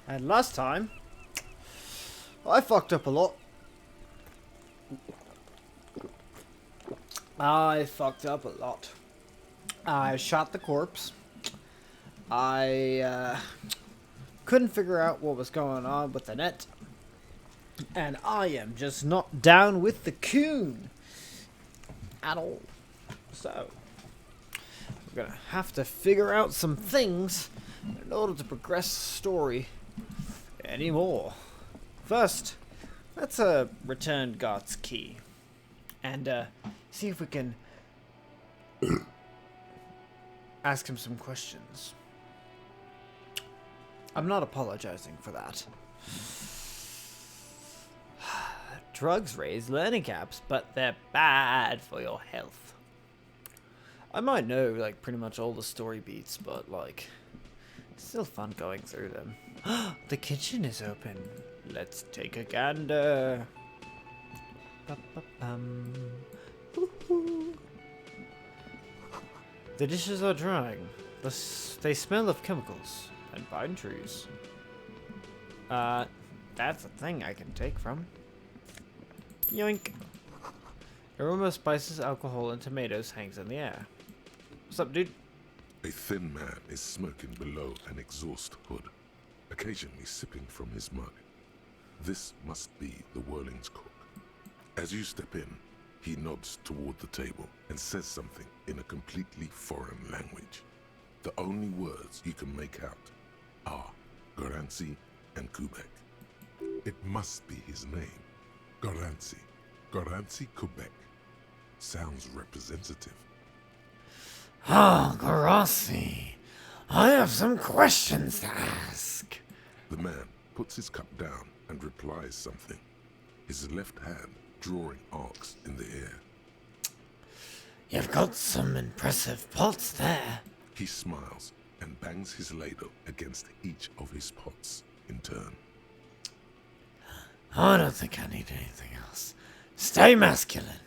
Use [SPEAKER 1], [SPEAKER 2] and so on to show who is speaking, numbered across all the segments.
[SPEAKER 1] And last time, I fucked up a lot. I fucked up a lot. I shot the corpse. I couldn't figure out what was going on with the net. And I am just not down with the coon at all. So, we're gonna have to figure out some things in order to progress the story anymore. First, let's return God's key and see if we can ask him some questions. I'm not apologizing for that. Drugs raise learning gaps, but they're bad for your health. I might know, like, pretty much all the story beats, but, like, it's still fun going through them. The kitchen is open. Let's take a gander. Ba-ba-bum. Woo-hoo. The dishes are drying. They smell of chemicals and pine trees. That's a thing I can take from. Yoink. Aroma of spices, alcohol, and tomatoes hangs in the air. What's up, dude?
[SPEAKER 2] A thin man is smoking below an exhaust hood, occasionally sipping from his mug. This must be the Whirling's cook. As you step in, he nods toward the table and says something in a completely foreign language. The only words you can make out are Garancy and Quebec. It must be his name. Garancy. Garancy Quebec. Sounds representative.
[SPEAKER 1] Ah, Garassi. I have some questions to ask.
[SPEAKER 2] The man puts his cup down and replies something, his left hand drawing arcs in the air.
[SPEAKER 1] You've got some impressive pots there.
[SPEAKER 2] He smiles and bangs his ladle against each of his pots in turn.
[SPEAKER 1] I don't think I need anything else. Stay masculine.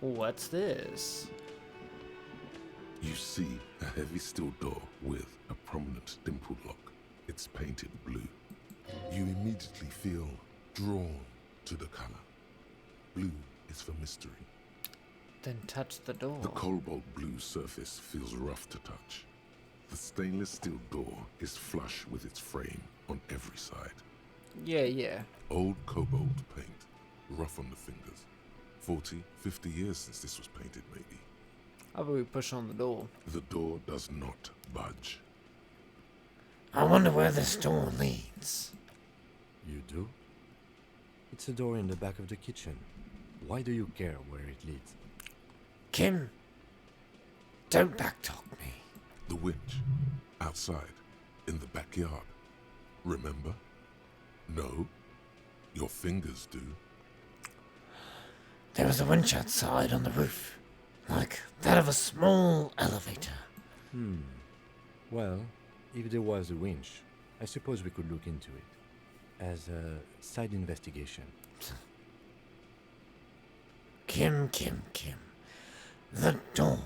[SPEAKER 1] What's this?
[SPEAKER 2] You see a heavy steel door with a prominent dimple lock. It's painted blue. You immediately feel drawn to the color. Blue is for mystery.
[SPEAKER 1] Then touch the door.
[SPEAKER 2] The cobalt blue surface feels rough to touch. The stainless steel door is flush with its frame on every side.
[SPEAKER 1] Yeah.
[SPEAKER 2] Old cobalt paint, rough on the fingers. 40, 50 years since this was painted, maybe.
[SPEAKER 1] How about we push on the door?
[SPEAKER 2] The door does not budge.
[SPEAKER 1] I wonder where this door leads.
[SPEAKER 3] You do? It's a door in the back of the kitchen. Why do you care where it leads?
[SPEAKER 1] Kim, don't backtalk me.
[SPEAKER 2] The winch, outside, in the backyard. Remember? No, your fingers do.
[SPEAKER 1] There was a winch outside on the roof, like that of a small elevator.
[SPEAKER 3] Well, if there was a winch, I suppose we could look into it. As a side investigation.
[SPEAKER 1] Kim. The door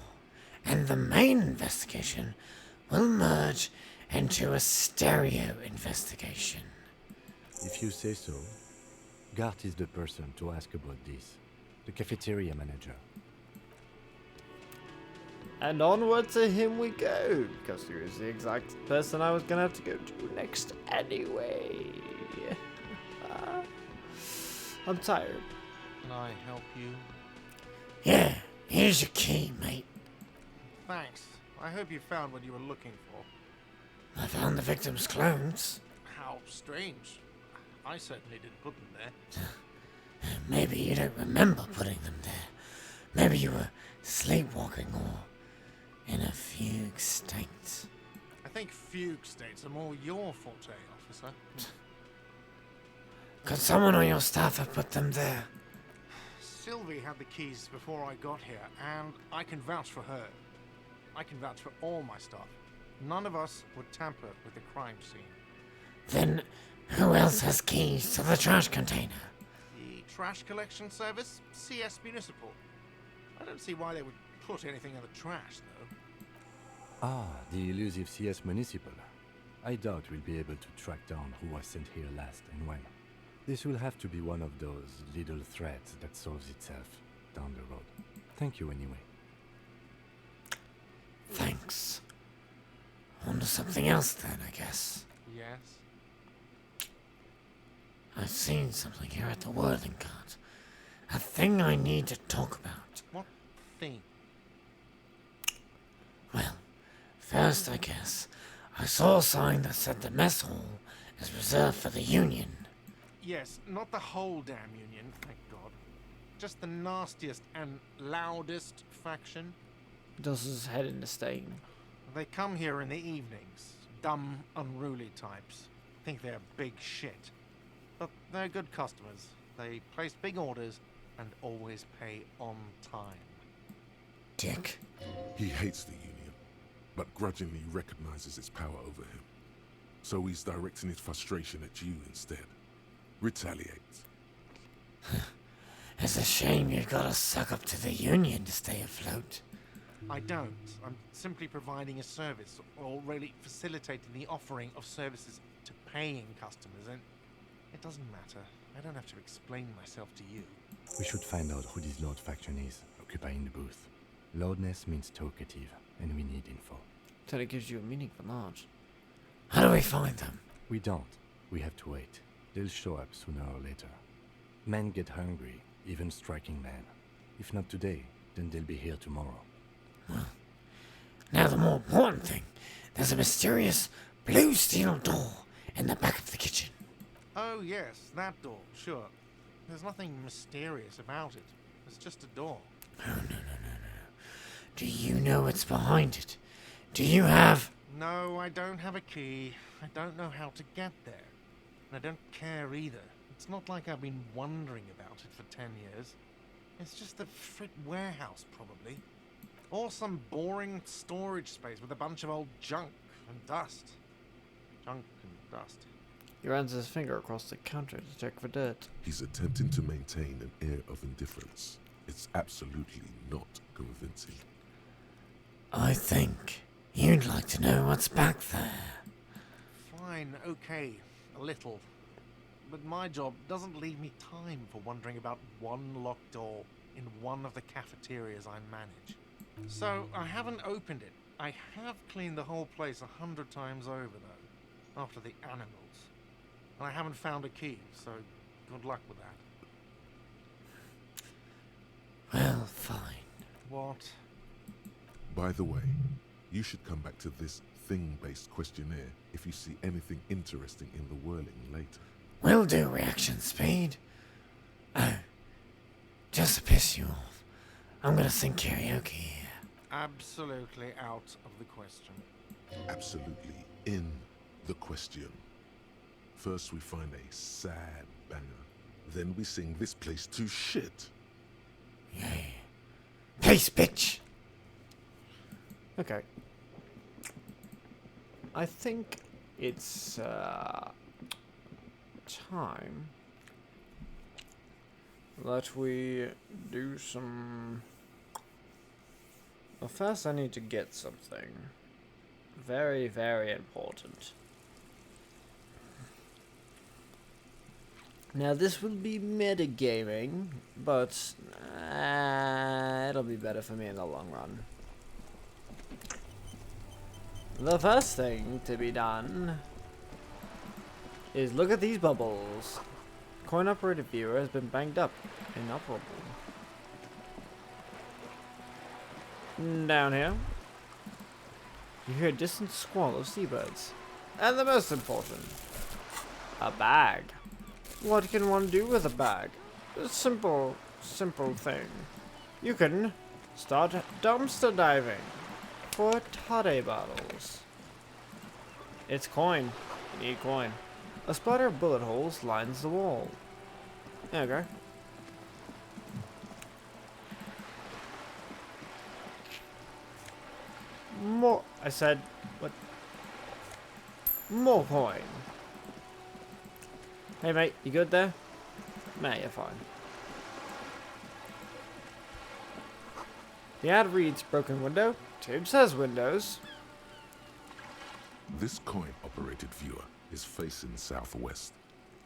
[SPEAKER 1] and the main investigation will merge into a stereo investigation.
[SPEAKER 3] If you say so, Gart is the person to ask about this. The cafeteria manager.
[SPEAKER 1] And onward to him we go, because he was the exact person I was going to have to go to next anyway. I'm tired.
[SPEAKER 4] Can I help you?
[SPEAKER 1] Yeah, here's your key, mate.
[SPEAKER 4] Thanks. I hope you found what you were looking for.
[SPEAKER 1] I found the victim's clothes.
[SPEAKER 4] How strange. I certainly didn't put them there.
[SPEAKER 1] Maybe you don't remember putting them there. Maybe you were sleepwalking or in a fugue state.
[SPEAKER 4] I think fugue states are more your forte, officer.
[SPEAKER 1] Could someone on your staff have put them there?
[SPEAKER 4] Sylvie had the keys before I got here, and I can vouch for her. I can vouch for all my staff. None of us would tamper with the crime scene.
[SPEAKER 1] Then who else has keys to the trash container?
[SPEAKER 4] The trash collection service? CS Municipal. I don't see why they would put anything in the trash, though.
[SPEAKER 3] Ah, the elusive CS Municipal. I doubt we'll be able to track down who was sent here last and when. This will have to be one of those little threads that solves itself down the road. Thank you anyway.
[SPEAKER 1] Thanks. On to something else then, I guess.
[SPEAKER 4] Yes?
[SPEAKER 1] I've seen something here at the Whirling Cut. A thing I need to talk about.
[SPEAKER 4] What thing?
[SPEAKER 1] Well, first, I guess, I saw a sign that said the mess hall is reserved for the Union.
[SPEAKER 4] Yes, not the whole damn Union, thank God. Just the nastiest and loudest faction.
[SPEAKER 1] Does his head in disdain.
[SPEAKER 4] They come here in the evenings. Dumb, unruly types. Think they're big shit. But they're good customers. They place big orders and always pay on time.
[SPEAKER 1] Dick.
[SPEAKER 2] He hates the Union, but grudgingly recognizes its power over him. So he's directing his frustration at you instead. Retaliate.
[SPEAKER 1] It's a shame you gotta suck up to the Union to stay afloat.
[SPEAKER 4] I don't. I'm simply providing a service, or really facilitating the offering of services to paying customers, and it doesn't matter. I don't have to explain myself to you.
[SPEAKER 3] We should find out who this Lord faction is, occupying the booth. Loudness means talkative, and we need info.
[SPEAKER 1] Then it gives you a meaning for large. How do we find them?
[SPEAKER 3] We don't. We have to wait. They'll show up sooner or later. Men get hungry, even striking men. If not today, then they'll be here tomorrow.
[SPEAKER 1] Now the more important thing. There's a mysterious blue steel door in the back of the kitchen.
[SPEAKER 4] Oh yes, that door, sure. There's nothing mysterious about it. It's just a door.
[SPEAKER 1] No. Do you know what's behind it? Do you have...
[SPEAKER 4] No, I don't have a key. I don't know how to get there. And I don't care either. It's not like I've been wondering about it for 10 years. It's just a frit warehouse, probably. Or some boring storage space with a bunch of old junk and dust. Junk and dust.
[SPEAKER 1] He runs his finger across the counter to check for dirt.
[SPEAKER 2] He's attempting to maintain an air of indifference. It's absolutely not convincing.
[SPEAKER 1] I think you'd like to know what's back there.
[SPEAKER 4] Fine, okay, a little. But my job doesn't leave me time for wondering about one locked door in one of the cafeterias I manage. So I haven't opened it. I have cleaned the whole place 100 times over, though, after the animals. And I haven't found a key, so good luck with that.
[SPEAKER 1] Well, fine.
[SPEAKER 4] What?
[SPEAKER 2] By the way, you should come back to this thing-based questionnaire if you see anything interesting in the whirling later.
[SPEAKER 1] Will do, reaction speed. Oh, just to piss you off, I'm gonna sing karaoke here.
[SPEAKER 4] Absolutely out of the question.
[SPEAKER 2] Absolutely in the question. First we find a sad banger. Then we sing this place to shit.
[SPEAKER 1] Yeah. Peace, bitch! Okay. I think it's time that we do some... Well, first I need to get something very, very important. Now this will be metagaming, but it'll be better for me in the long run. The first thing to be done is look at these bubbles. Coin-operated viewer has been banged up, inoperable. Down here, you hear a distant squall of seabirds. And the most important, a bag. What can one do with a bag? A simple thing. You can start dumpster diving for toddy bottles. It's coin. You need coin. A splatter of bullet holes lines the wall. Okay. More. I said, what? More coin. Hey mate, you good there? Mate, you're fine. The ad reads broken window. Tube says windows.
[SPEAKER 2] This coin-operated viewer is facing southwest.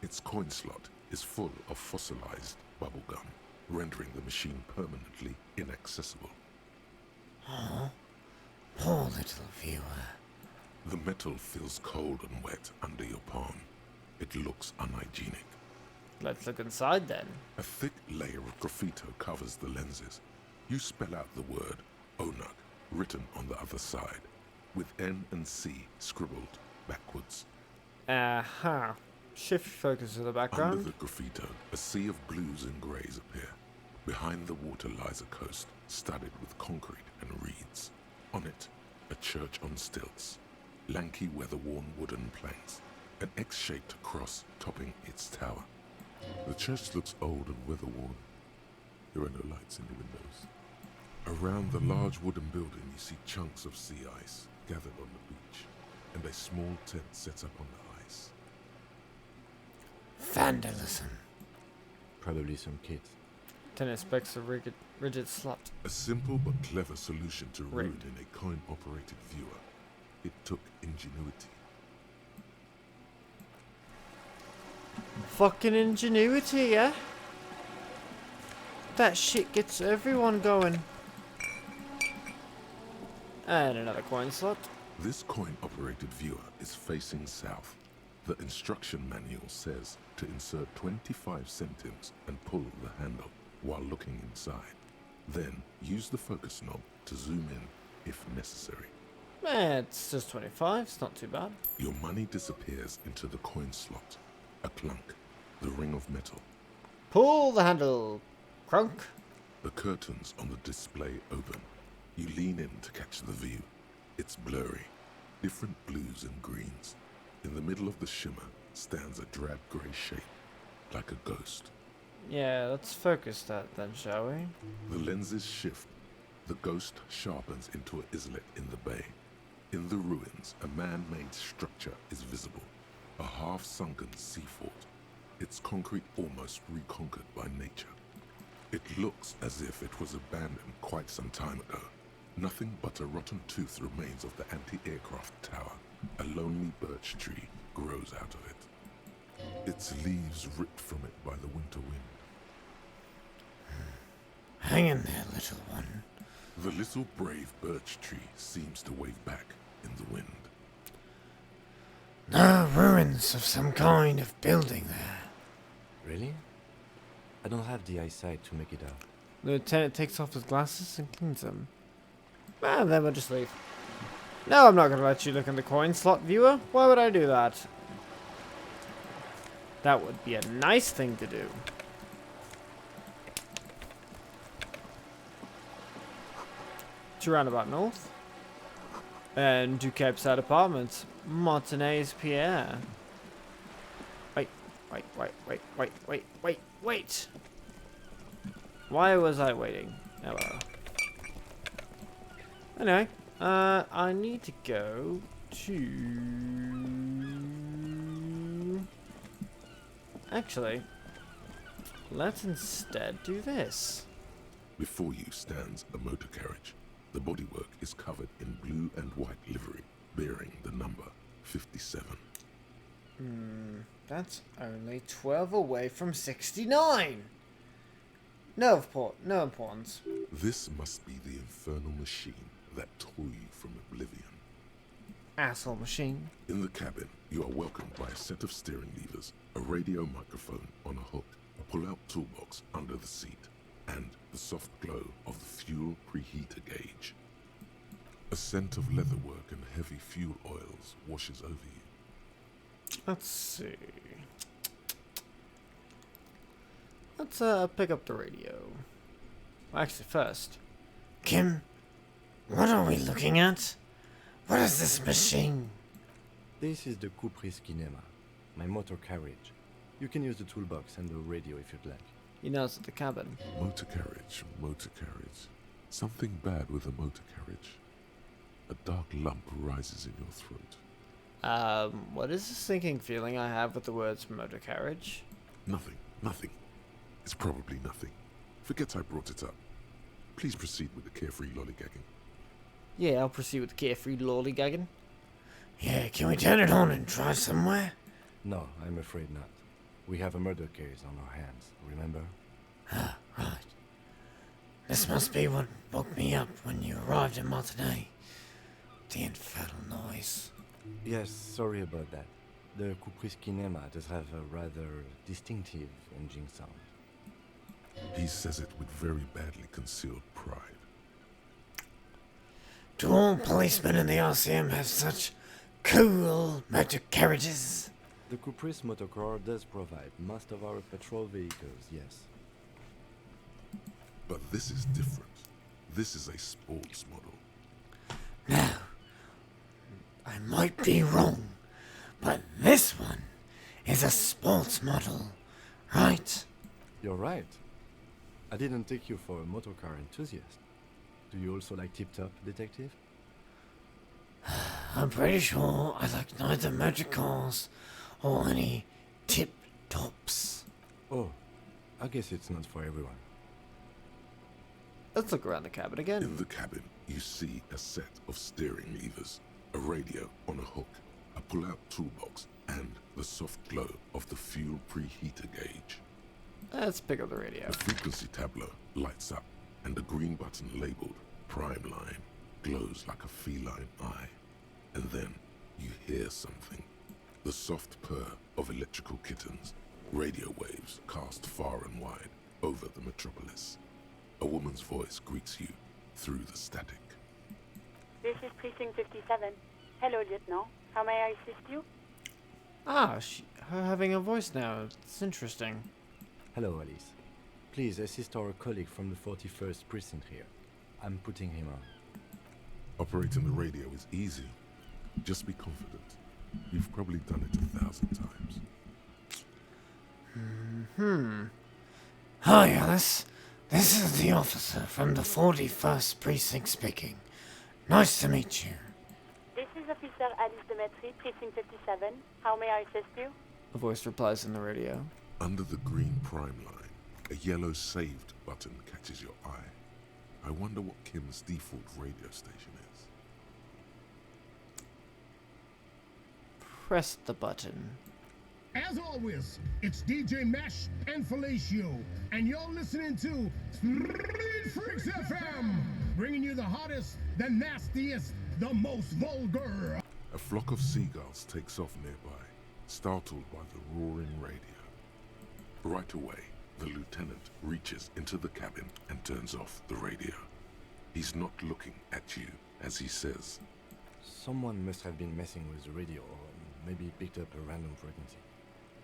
[SPEAKER 2] Its coin slot is full of fossilized bubblegum, rendering the machine permanently inaccessible.
[SPEAKER 1] Poor little viewer.
[SPEAKER 2] The metal feels cold and wet under your palm. It looks unhygienic.
[SPEAKER 1] Let's look inside then.
[SPEAKER 2] A thick layer of graffito covers the lenses. You spell out the word Onug written on the other side, with N and C scribbled backwards.
[SPEAKER 1] Aha. Shift focus to the
[SPEAKER 2] Under
[SPEAKER 1] background.
[SPEAKER 2] the graffito, a sea of blues and greys appear. Behind the water lies a coast studded with concrete and reeds. On it, a church on stilts, lanky weather-worn wooden planks, an X-shaped cross topping its tower. The church looks old and weather-worn. There are no lights in the windows. Around the large wooden building, you see chunks of sea ice gathered on the beach, and a small tent set up on the ice.
[SPEAKER 1] Vandalism.
[SPEAKER 3] Probably some kids.
[SPEAKER 1] Tennis specs a rigid slot.
[SPEAKER 2] A simple but clever solution to
[SPEAKER 1] Right.
[SPEAKER 2] ruining a coin-operated viewer. It took ingenuity.
[SPEAKER 1] Fucking ingenuity, yeah? That shit gets everyone going. And another coin slot.
[SPEAKER 2] This coin-operated viewer is facing south. The instruction manual says to insert 25 centimes and pull the handle while looking inside. Then use the focus knob to zoom in if necessary.
[SPEAKER 1] It's just 25, it's not too bad.
[SPEAKER 2] Your money disappears into the coin slot. A clunk, the ring of metal.
[SPEAKER 1] Pull the handle. Crunk.
[SPEAKER 2] The curtains on the display open. You lean in to catch the view. It's blurry, different blues and greens. In the middle of the shimmer stands a drab grey shape, like a ghost.
[SPEAKER 1] Yeah, let's focus that then, shall we?
[SPEAKER 2] The lenses shift. The ghost sharpens into an islet in the bay. In the ruins, a man-made structure is visible. A half-sunken sea fort. Its concrete almost reconquered by nature. It looks as if it was abandoned quite some time ago. Nothing but a rotten tooth remains of the anti-aircraft tower. A lonely birch tree grows out of it. Its leaves ripped from it by the winter wind.
[SPEAKER 1] Hang in there, little one.
[SPEAKER 2] The little brave birch tree seems to wave back in the wind.
[SPEAKER 1] No ruins of some kind of building there.
[SPEAKER 3] Really? I don't have the eyesight to make it out.
[SPEAKER 1] The lieutenant takes off his glasses and cleans them. Well, then we'll just leave. No, I'm not going to let you look in the coin slot, viewer. Why would I do that? That would be a nice thing to do. To roundabout north. And to Capeside Apartments. Martinez Pierre. Wait. Why was I waiting? Oh well. Anyway, I need to go to... Actually, let's instead do this.
[SPEAKER 2] Before you stands a motor carriage. The bodywork is covered in blue and white livery, bearing the number 57.
[SPEAKER 1] That's only 12 away from 69. No importance.
[SPEAKER 2] This must be the infernal machine that tore you from oblivion.
[SPEAKER 1] Asshole machine.
[SPEAKER 2] In the cabin, you are welcomed by a set of steering levers, a radio microphone on a hook, a pull-out toolbox under the seat, and the soft glow of the fuel preheater gauge. A scent of leatherwork and heavy fuel oils washes over you.
[SPEAKER 1] Let's see. Let's pick up the radio. Well, actually, first. Kim, what are we looking at? What is this machine?
[SPEAKER 3] This is the Kupris Kinema, my motor carriage. You can use the toolbox and the radio if you'd like.
[SPEAKER 1] You know, it's at the cabin.
[SPEAKER 2] Motor carriage, motor carriage. Something bad with a motor carriage. A dark lump rises in your throat.
[SPEAKER 1] What is this sinking feeling I have with the words motor carriage?
[SPEAKER 2] Nothing. It's probably nothing. Forget I brought it up. Please proceed with the carefree lollygagging.
[SPEAKER 1] Yeah, I'll proceed with carefree lollygagging. Yeah, can we turn it on and drive somewhere?
[SPEAKER 3] No, I'm afraid not. We have a murder case on our hands, remember?
[SPEAKER 1] Ah, right. This must be what woke me up when you arrived in Martinez. The infernal noise.
[SPEAKER 3] Yes, sorry about that. The Kupris Kinema does have a rather distinctive engine sound.
[SPEAKER 2] He says it with very badly concealed pride.
[SPEAKER 1] Do all policemen in the RCM have such cool motor carriages?
[SPEAKER 3] The Kupris motorcar does provide most of our patrol vehicles, yes.
[SPEAKER 2] But this is different. This is a sports model.
[SPEAKER 1] Now, I might be wrong, but this one is a sports model, right?
[SPEAKER 3] You're right. I didn't take you for a motorcar enthusiast. Do you also like tip-top, detective?
[SPEAKER 1] I'm pretty sure I like neither motor cars or any tip-tops.
[SPEAKER 3] Oh, I guess it's not for everyone.
[SPEAKER 1] Let's look around the cabin again.
[SPEAKER 2] In the cabin, you see a set of steering levers, a radio on a hook, a pull-out toolbox, and the soft glow of the fuel preheater gauge.
[SPEAKER 1] Let's pick up the radio.
[SPEAKER 2] The frequency tableau lights up, and the green button labeled Prime Line glows like a feline eye. And then you hear something. The soft purr of electrical kittens, radio waves cast far and wide over the metropolis. A woman's voice greets you through the static.
[SPEAKER 5] This is Precinct 57. Hello, Lieutenant. How may I assist you?
[SPEAKER 1] Ah, her having a voice now. It's interesting.
[SPEAKER 3] Hello, Alice. Please assist our colleague from the 41st precinct here. I'm putting him on.
[SPEAKER 2] Operating the radio is easy. Just be confident. You've probably done it 1,000 times.
[SPEAKER 1] Hi, Alice. This is the officer from the 41st Precinct speaking. Nice to meet you.
[SPEAKER 5] This is Officer Alice Demetri, Precinct 57. How may I assist you?
[SPEAKER 1] A voice replies in the radio.
[SPEAKER 2] Under the green prime line, a yellow saved button catches your eye. I wonder what Kim's default radio station is.
[SPEAKER 1] Press the button.
[SPEAKER 6] As always, it's DJ Mesh and Felicio, and you're listening to Street Freaks FM, bringing you the hottest, the nastiest, the most vulgar.
[SPEAKER 2] A flock of seagulls takes off nearby, startled by the roaring radio. Right away, the lieutenant reaches into the cabin and turns off the radio. He's not looking at you as he says,
[SPEAKER 3] Someone must have been messing with the radio, or maybe picked up a random frequency.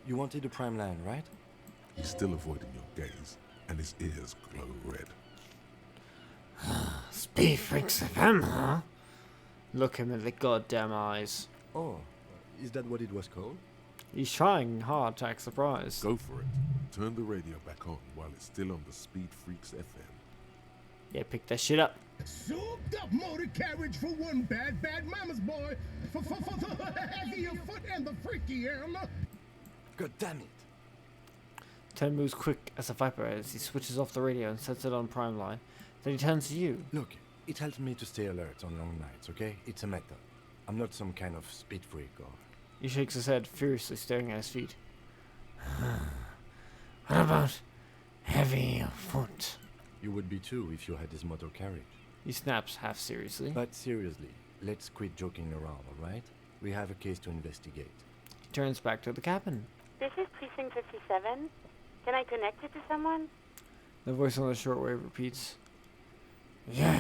[SPEAKER 3] You wanted a prime line, right?
[SPEAKER 2] he's still avoiding your gaze, and his ears glow red.
[SPEAKER 1] Speed Freaks FM, huh? Look him in the goddamn eyes.
[SPEAKER 3] Oh, is that what it was called?
[SPEAKER 1] He's trying hard to act surprised.
[SPEAKER 2] Go for it. Turn the radio back on while it's still on the Speed Freaks FM.
[SPEAKER 1] Yeah, pick that shit up.
[SPEAKER 6] Souped up motor carriage for one bad mama's boy. For the heavier foot and the freakier.
[SPEAKER 3] God damn it!
[SPEAKER 1] Ted moves quick as a viper as he switches off the radio and sets it on prime line. Then he turns to you.
[SPEAKER 3] Look, it helps me to stay alert on long nights, okay? It's a method. I'm not some kind of speed freak or...
[SPEAKER 1] He shakes his head, furiously staring at his feet. What about heavy foot?
[SPEAKER 3] You would be too if you had this motor carriage.
[SPEAKER 1] He snaps half seriously.
[SPEAKER 3] But seriously, let's quit joking around, alright? We have a case to investigate.
[SPEAKER 1] He turns back to the cabin.
[SPEAKER 5] This is Precinct 57. Can I connect you to someone?
[SPEAKER 1] The voice on the shortwave repeats. Yeah.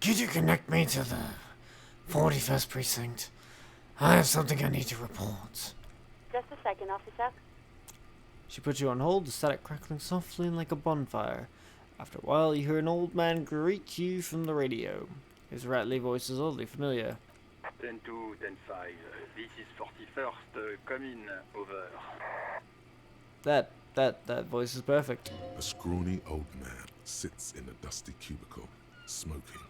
[SPEAKER 1] Could you connect me to the 41st Precinct? I have something I need to report.
[SPEAKER 5] Just a second, officer.
[SPEAKER 1] She puts you on hold, the static crackling softly like a bonfire. After a while, you hear an old man greet you from the radio. His rattly voice is oddly familiar.
[SPEAKER 7] 10-2, 10-5. This is 41st. Come in. Over.
[SPEAKER 1] That voice is perfect.
[SPEAKER 2] A scrawny old man sits in a dusty cubicle, smoking,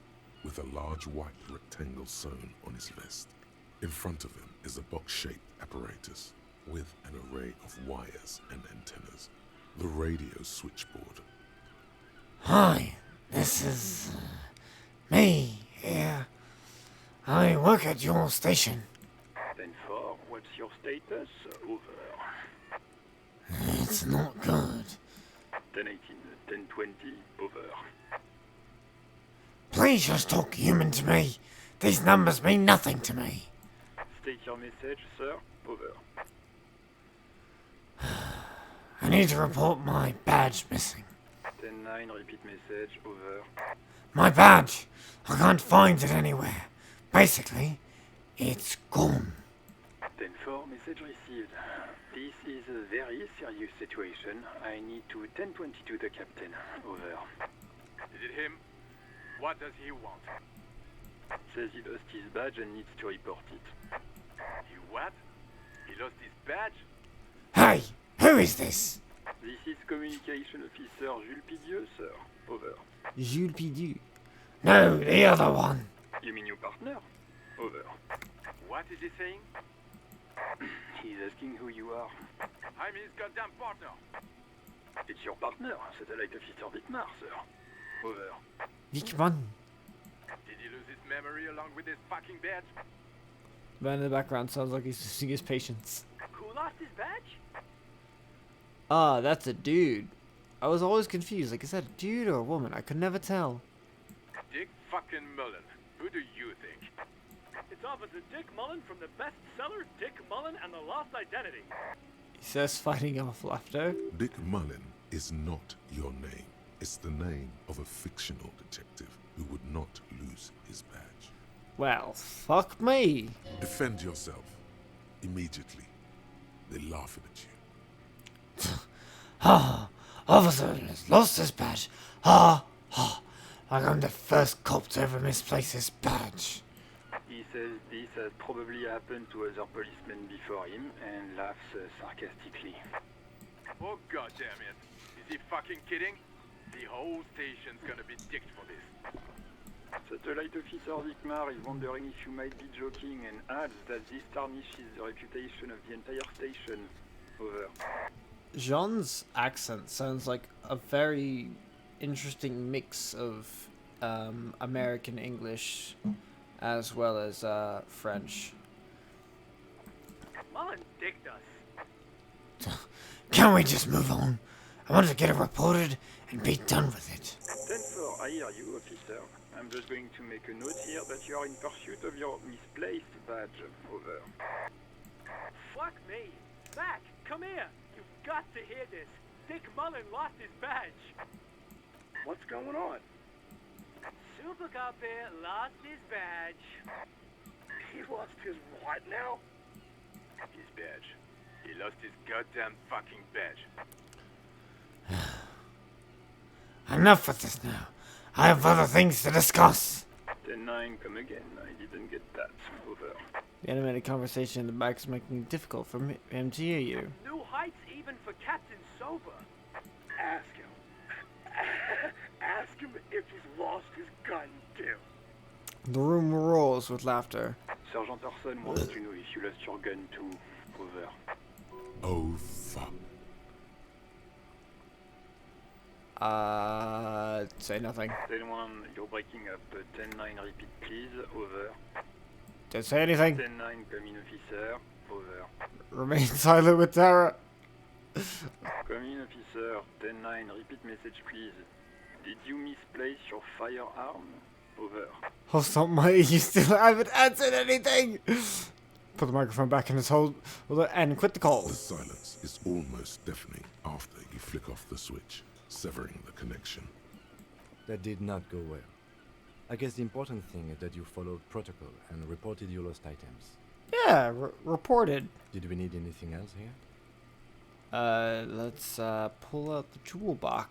[SPEAKER 2] with a large white rectangle sewn on his vest. In front of him is a box-shaped apparatus with an array of wires and antennas. The radio switchboard.
[SPEAKER 1] Hi, this is me here. I work at your station.
[SPEAKER 7] 10-4, what's your status? Over.
[SPEAKER 1] It's not good.
[SPEAKER 7] 10-18, 10-20, over.
[SPEAKER 1] Please just talk human to me. These numbers mean nothing to me.
[SPEAKER 7] State your message, sir. Over.
[SPEAKER 1] I need to report my badge missing.
[SPEAKER 7] 10-9, repeat message. Over.
[SPEAKER 1] My badge! I can't find it anywhere. Basically, it's gone.
[SPEAKER 7] 10-4, message received. This is a very serious situation. I need to 10-22 the captain. Over.
[SPEAKER 8] Is it him? What does he want?
[SPEAKER 7] Says he lost his badge and needs to report it.
[SPEAKER 8] He what? He lost his badge?
[SPEAKER 1] Hey, who is this?
[SPEAKER 7] This is Communication Officer Jules Pidieu, sir. Over.
[SPEAKER 1] Jules Pidieu. No, the other one.
[SPEAKER 7] You mean your partner? Over.
[SPEAKER 8] What is he saying?
[SPEAKER 7] He's asking who you are.
[SPEAKER 8] I'm his goddamn partner.
[SPEAKER 7] It's your partner, Satellite Officer Dietmar, sir. Over.
[SPEAKER 1] Diekman.
[SPEAKER 8] Did he lose his memory along with his fucking badge?
[SPEAKER 1] Man in the background sounds like he's losing his patience.
[SPEAKER 8] Who lost his badge?
[SPEAKER 1] Ah, that's a dude. I was always confused. Like, is that a dude or a woman? I could never tell.
[SPEAKER 8] Dick fucking Mullen. Who do you think?
[SPEAKER 9] It's Officer Dick Mullen from the bestseller Dick Mullen and the Lost Identity.
[SPEAKER 1] He says, fighting off laughter.
[SPEAKER 2] Dick Mullen is not your name. It's the name of a fictional detective who would not lose his badge.
[SPEAKER 1] Well, fuck me.
[SPEAKER 2] Defend yourself. Immediately. They're laughing at you.
[SPEAKER 1] Ah, officer has lost his badge. Ah, ah. Like I'm the first cop to ever misplace his badge.
[SPEAKER 7] He says this has probably happened to other policemen before him and laughs sarcastically.
[SPEAKER 8] Oh goddamn it. Is he fucking kidding? The whole station's gonna be dicked for this.
[SPEAKER 7] Satellite Officer Dietmar is wondering if you might be joking and adds that this tarnishes the reputation of the entire station. Over.
[SPEAKER 1] Jean's accent sounds like a very interesting mix of American English as well as French.
[SPEAKER 9] Mullen dicked us.
[SPEAKER 1] Can we just move on? I want to get it reported and be done with it.
[SPEAKER 7] 10-4, I hear you, officer. I'm just going to make a note here that you are in pursuit of your misplaced badge. Over.
[SPEAKER 9] Fuck me. Mac, come here. You've got to hear this. Dick Mullen lost his badge.
[SPEAKER 7] What's going on?
[SPEAKER 9] Super Cop here lost his badge.
[SPEAKER 7] He lost his what now?
[SPEAKER 8] His badge. He lost his goddamn fucking badge.
[SPEAKER 1] Enough with this now. I have other things to discuss.
[SPEAKER 7] 10-9, come again. I didn't get that. Over.
[SPEAKER 1] The animated conversation in the back is making it difficult for him to hear you.
[SPEAKER 9] New heights even for Captain Sober.
[SPEAKER 7] Ask him. Ask him if he's lost his gun, too.
[SPEAKER 1] The room roars with laughter.
[SPEAKER 7] Sergeant Orson wants to know if you lost your gun, too. Over.
[SPEAKER 2] Oh, fuck.
[SPEAKER 1] Say nothing.
[SPEAKER 7] 10-1, you're breaking up. 10-9, repeat, please. Over.
[SPEAKER 1] Don't say anything.
[SPEAKER 7] 10-9, come in, officer. Over.
[SPEAKER 1] Remain silent with terror.
[SPEAKER 7] Come in, officer. 10-9, repeat message, please. Did you misplace your firearm? Over.
[SPEAKER 1] Oh, stop, mate. You still haven't answered anything. Put the microphone back in its hold and quit the call.
[SPEAKER 2] The silence is almost deafening after you flick off the switch, severing the connection.
[SPEAKER 3] That did not go well. I guess the important thing is that you followed protocol and reported your lost items.
[SPEAKER 1] Yeah, reported.
[SPEAKER 3] Did we need anything else here?
[SPEAKER 1] Let's pull out the jewel box.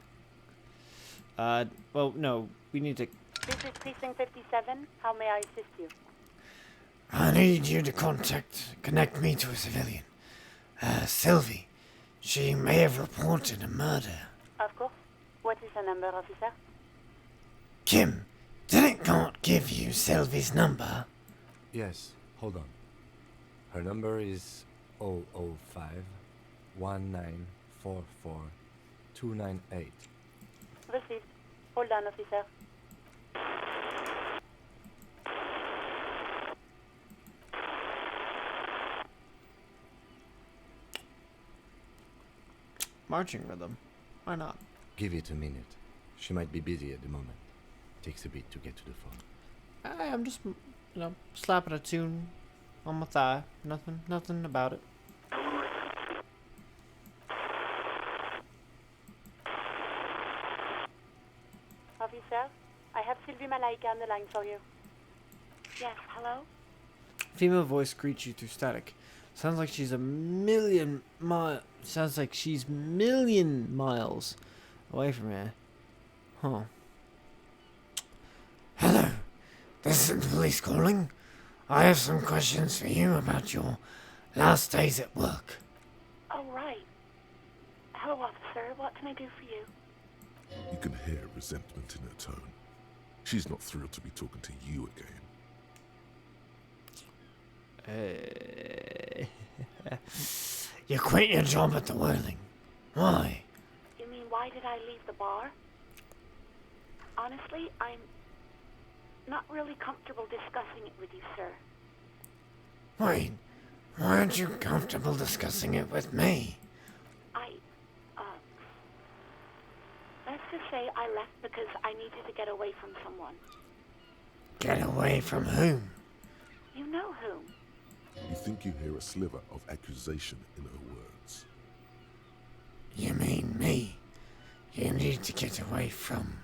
[SPEAKER 1] Well, no, we need to...
[SPEAKER 5] This is Precinct 57. How may I assist you?
[SPEAKER 1] I need you to connect me to a civilian. Sylvie. She may have reported a murder.
[SPEAKER 5] Of course. What is her number, officer?
[SPEAKER 1] Kim, didn't God give you Sylvie's number?
[SPEAKER 3] Yes, hold on. Her number is 005 1944 298.
[SPEAKER 5] Received. Hold on, officer.
[SPEAKER 1] marching rhythm. Why not?
[SPEAKER 3] Give it a minute. She might be busy at the moment. Takes a bit to get to the phone.
[SPEAKER 1] I'm just, slapping a tune on my thigh. Nothing about it.
[SPEAKER 5] Officer, I have Sylvie Malaika on the line for you. Yes, hello?
[SPEAKER 1] Female voice greets you through static. Sounds like she's million miles away from here. Huh. Hello. This is the police calling. I have some questions for you about your last days at work.
[SPEAKER 5] Oh, right. Hello, officer. What can I do for you?
[SPEAKER 2] You can hear resentment in her tone. She's not thrilled to be talking to you again.
[SPEAKER 1] You quit your job at the Whirling. Why?
[SPEAKER 5] You mean, why did I leave the bar? Honestly, I'm not really comfortable discussing it with you, sir.
[SPEAKER 1] Wait, why aren't you comfortable discussing it with me?
[SPEAKER 5] Let's just say I left because I needed to get away from someone.
[SPEAKER 1] Get away from whom?
[SPEAKER 5] You know whom.
[SPEAKER 2] You think you hear a sliver of accusation in her words.
[SPEAKER 1] You mean me? You need to get away from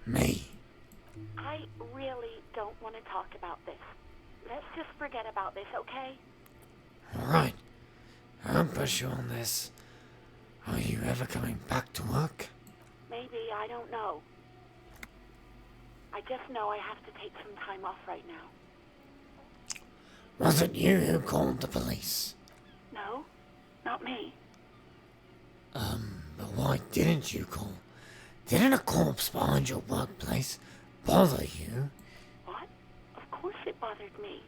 [SPEAKER 1] me.
[SPEAKER 5] I really don't want to talk about this. Let's just forget about this, okay?
[SPEAKER 1] Alright, I'll push you on this. Are you ever coming back to work?
[SPEAKER 5] Maybe, I don't know. I just know I have to take some time off right now.
[SPEAKER 1] Was it you who called the police?
[SPEAKER 5] No, not me.
[SPEAKER 1] But why didn't you call? Didn't a corpse behind your workplace bother you?
[SPEAKER 5] What? Of course it bothered me.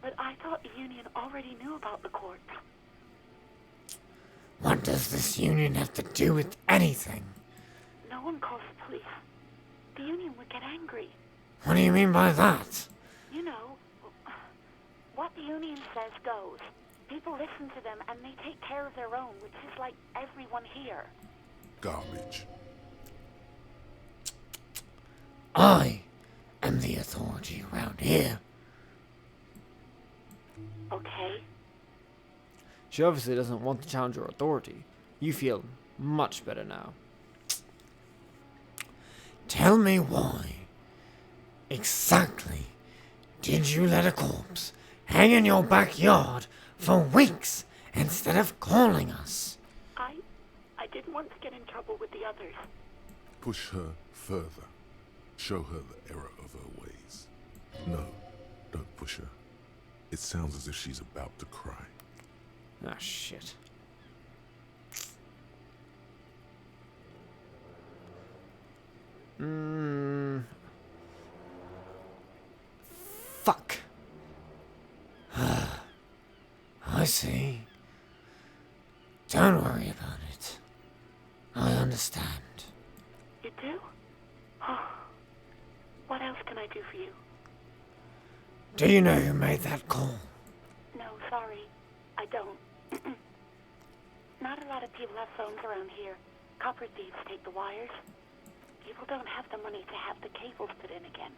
[SPEAKER 5] But I thought the union already knew about the corpse.
[SPEAKER 1] What does this union have to do with anything?
[SPEAKER 5] No one calls the police. The union would get angry.
[SPEAKER 1] What do you mean by that?
[SPEAKER 5] You know, what the union says goes. People listen to them and they take care of their own, which is like everyone here.
[SPEAKER 2] Garbage.
[SPEAKER 1] I am the authority around here.
[SPEAKER 5] Okay.
[SPEAKER 1] She obviously doesn't want to challenge your authority. You feel much better now. Tell me why, exactly, did you let a corpse hang in your backyard for weeks instead of calling us?
[SPEAKER 5] I didn't want to get in trouble with the others.
[SPEAKER 2] Push her further. Show her the error of her ways. No, don't push her. It sounds as if she's about to cry.
[SPEAKER 1] Ah, shit. Fuck. I see. Don't worry about it. I understand.
[SPEAKER 5] You do? Oh. What else can I do for you?
[SPEAKER 1] Do you know who made that call?
[SPEAKER 5] No, sorry. I don't. Not a lot of people have phones around here. Copper thieves take the wires. People don't have the money to have the cables put in again.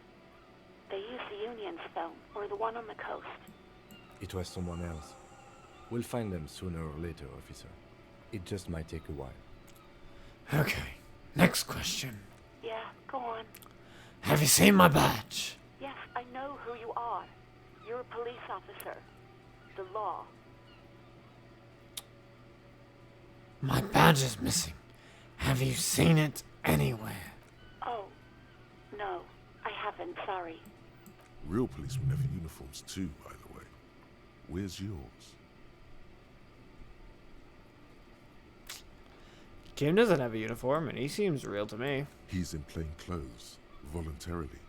[SPEAKER 5] They use the union's phone, or the one on the coast.
[SPEAKER 3] It was someone else. We'll find them sooner or later, officer. It just might take a while.
[SPEAKER 1] Okay, next question.
[SPEAKER 5] Yeah, go on.
[SPEAKER 1] Have you seen my badge?
[SPEAKER 5] Yes, I know who you are. You're a police officer. The law.
[SPEAKER 1] My badge is missing. Have you seen it anywhere?
[SPEAKER 5] Oh, no, I haven't, sorry.
[SPEAKER 2] Real policemen have uniforms too, by the way. Where's yours?
[SPEAKER 1] Kim doesn't have a uniform, and he seems real to me.
[SPEAKER 2] He's in plain clothes, voluntarily.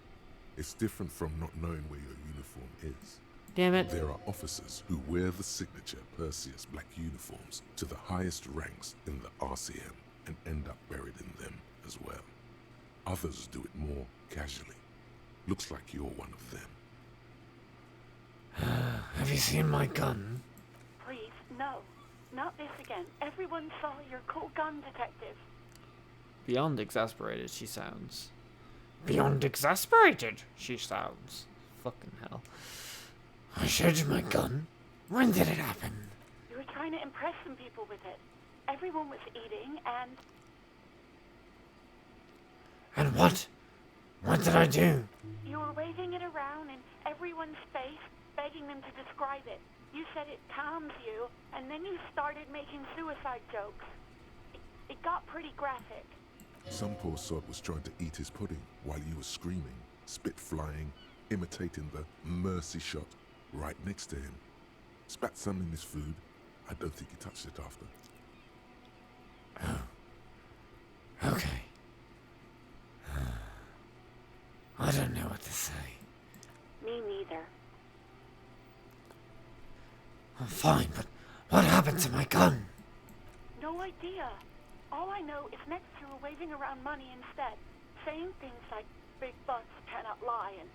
[SPEAKER 2] It's different from not knowing where your uniform is.
[SPEAKER 1] Damn it.
[SPEAKER 2] There are officers who wear the signature Perseus black uniforms to the highest ranks in the RCM and end up buried in them as well. Others do it more casually. Looks like you're one of them.
[SPEAKER 1] Have you seen my gun?
[SPEAKER 5] Please, no. Not this again. Everyone saw your cool gun, detective.
[SPEAKER 1] Beyond exasperated, she sounds. Beyond exasperated, she sounds. Fucking hell. I showed you my gun. When did it happen?
[SPEAKER 5] You were trying to impress some people with it. Everyone was eating, and
[SPEAKER 1] And what? What did I do?
[SPEAKER 5] you were waving it around in everyone's face, begging them to describe it. You said it calms you, and then you started making suicide jokes. It got pretty graphic.
[SPEAKER 2] Some poor sod was trying to eat his pudding while you were screaming, spit flying, imitating the mercy shot right next to him. Spat some in his food. I don't think he touched it after.
[SPEAKER 1] Oh. Okay. I don't know what to say.
[SPEAKER 5] Me neither.
[SPEAKER 1] I'm fine, but what happened to my gun?
[SPEAKER 5] No idea. All I know is next you were waving around money instead, saying things like big butts cannot lie and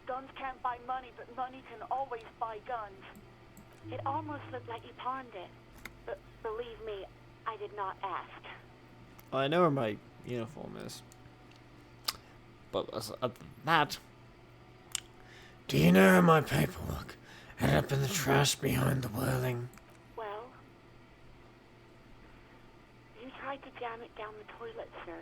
[SPEAKER 5] guns can't buy money, but money can always buy guns. It almost looked like you pawned it. But believe me, I did not ask.
[SPEAKER 1] I know where my uniform is. But other than that... Do you know how my paperwork ended up in the trash behind the whirling?
[SPEAKER 5] Well, you tried to jam it down the toilet, sir,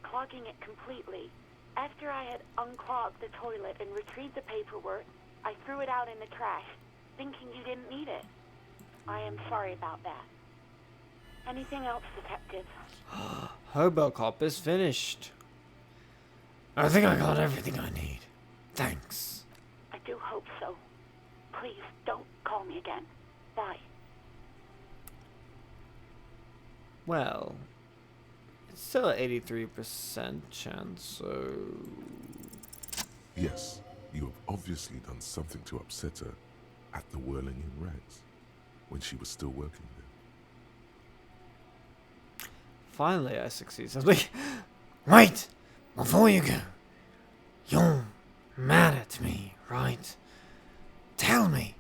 [SPEAKER 5] clogging it completely. After I had unclogged the toilet and retrieved the paperwork, I threw it out in the trash, thinking you didn't need it. I am sorry about that. Anything else, detective?
[SPEAKER 1] Hobocop is finished. I think I got everything I need. Thanks.
[SPEAKER 5] I do hope so. Please, don't call me again. Bye.
[SPEAKER 1] Well, it's still an 83% chance, so...
[SPEAKER 2] Yes, you have obviously done something to upset her at the Whirling in Rags when she was still working there.
[SPEAKER 1] Finally, I succeed. Wait! Before you go, you're mad at me, right? Tell me,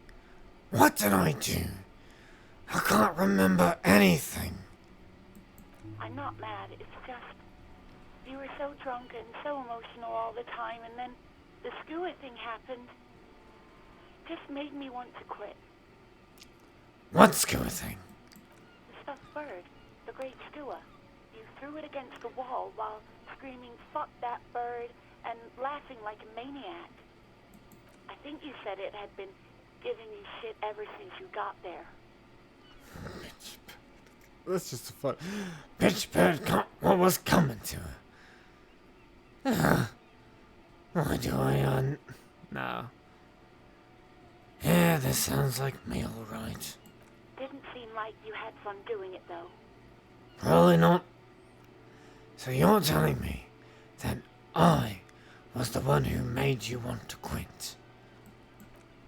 [SPEAKER 1] what did I do? I can't remember anything.
[SPEAKER 5] I'm not mad, it's just... You were so drunk and so emotional all the time, and then the skua thing happened. Just made me want to quit.
[SPEAKER 1] What skua thing?
[SPEAKER 5] The stuffed bird, the great skua. You threw it against the wall while screaming, "Fuck that bird," and laughing like a maniac. I think you said it had been giving you shit ever since you got there.
[SPEAKER 1] That's just fun. Bitch bird got what was coming to her. Why do I No. Yeah, this sounds like me, alright.
[SPEAKER 5] Didn't seem like you had fun doing it, though.
[SPEAKER 1] Probably not. So you're telling me that I was the one who made you want to quit?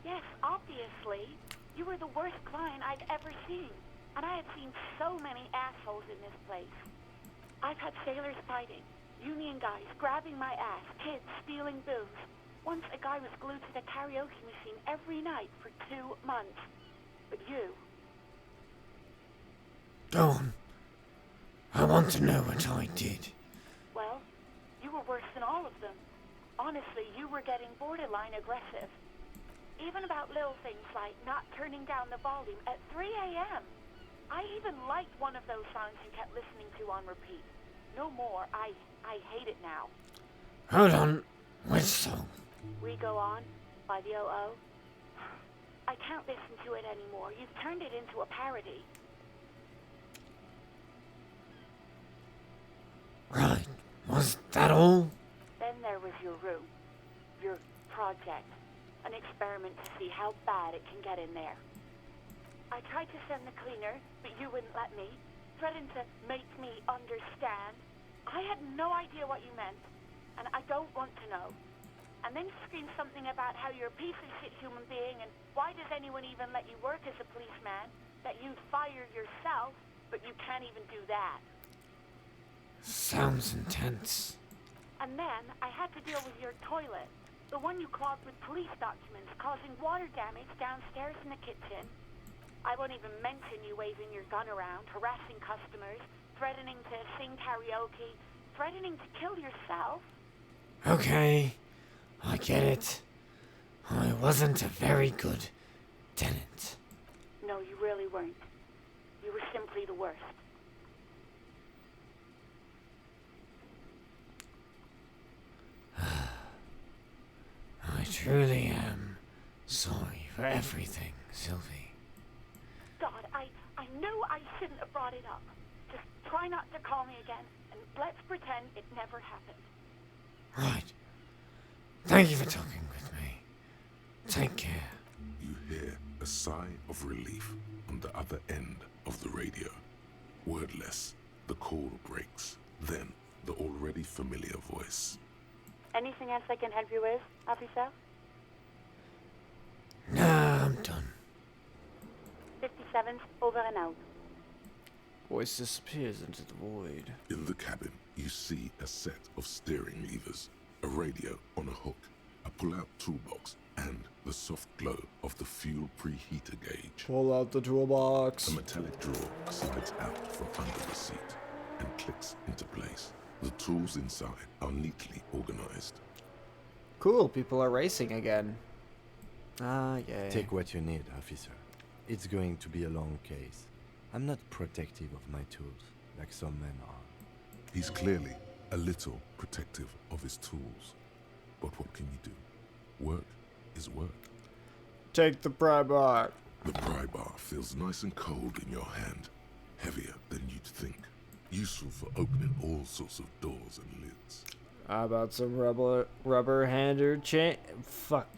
[SPEAKER 5] Yes, obviously. You were the worst client I'd ever seen. And I have seen so many assholes in this place. I've had sailors fighting, union guys grabbing my ass, kids stealing booze. Once a guy was glued to the karaoke machine every night for 2 months. But you...
[SPEAKER 1] Go on. I want to know what I did.
[SPEAKER 5] Well, you were worse than all of them. Honestly, you were getting borderline aggressive. Even about little things like not turning down the volume at 3 a.m. I even liked one of those songs you kept listening to on repeat. No more. I hate it now.
[SPEAKER 1] Hold on. Which song?
[SPEAKER 5] We Go On by the O.O. I can't listen to it anymore. You've turned it into a parody.
[SPEAKER 1] Right. Was that all?
[SPEAKER 5] Then there was your room. Your project. An experiment to see how bad it can get in there. I tried to send the cleaner, but you wouldn't let me. Threatened to make me understand. I had no idea what you meant, and I don't want to know. And then you screamed something about how you're a piece of shit human being, and why does anyone even let you work as a policeman? That you'd fire yourself, but you can't even do that.
[SPEAKER 1] Sounds intense.
[SPEAKER 5] And then I had to deal with your toilet. The one you clogged with police documents, causing water damage downstairs in the kitchen. I won't even mention you waving your gun around, harassing customers, threatening to sing karaoke, threatening to kill yourself.
[SPEAKER 1] Okay, I get it. I wasn't a very good tenant.
[SPEAKER 5] No, you really weren't. You were simply the worst.
[SPEAKER 1] I truly am sorry for everything, Sylvie.
[SPEAKER 5] God, I know I shouldn't have brought it up. Just try not to call me again, and let's pretend it never happened.
[SPEAKER 1] Right. Thank you for talking with me. Take care.
[SPEAKER 2] You hear a sigh of relief on the other end of the radio. Wordless, the call breaks. Then, the already familiar voice.
[SPEAKER 5] Anything else I can help you with, officer?
[SPEAKER 1] Nah, I'm done.
[SPEAKER 5] 57's over and out.
[SPEAKER 1] Voice disappears into the void.
[SPEAKER 2] In the cabin, you see a set of steering levers, a radio on a hook, a pull-out toolbox, and the soft glow of the fuel preheater gauge.
[SPEAKER 1] Pull out the toolbox.
[SPEAKER 2] A metallic drawer slides out from under the seat and clicks into place. The tools inside are neatly organized.
[SPEAKER 1] Cool, people are racing again. Ah, yay.
[SPEAKER 3] Take what you need, officer. It's going to be a long case. I'm not protective of my tools, like some men are.
[SPEAKER 2] He's clearly a little protective of his tools. But what can you do? Work is work.
[SPEAKER 1] Take the pry bar.
[SPEAKER 2] The pry bar feels nice and cold in your hand, heavier than you'd think. Useful for opening all sorts of doors and lids.
[SPEAKER 1] How about some rubber hander chain? Fuck.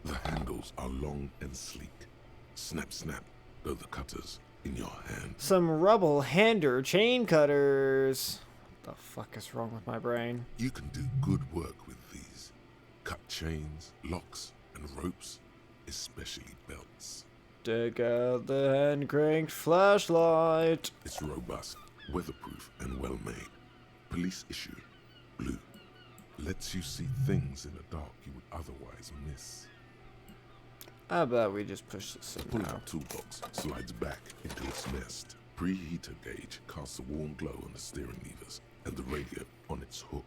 [SPEAKER 2] The handles are long and sleek. Snap, snap, go the cutters in your hand.
[SPEAKER 1] Some rubble hander chain cutters. What the fuck is wrong with my brain?
[SPEAKER 2] You can do good work with these. Cut chains, locks, and ropes, especially belts.
[SPEAKER 1] Take out the hand cranked flashlight.
[SPEAKER 2] It's robust, weatherproof, and well made. Police issue, blue. Lets you see things in the dark you would otherwise miss.
[SPEAKER 1] How about we just push this in now?
[SPEAKER 2] Pull-out toolbox slides back into its nest. Preheater gauge casts a warm glow on the steering levers and the radio on its hook.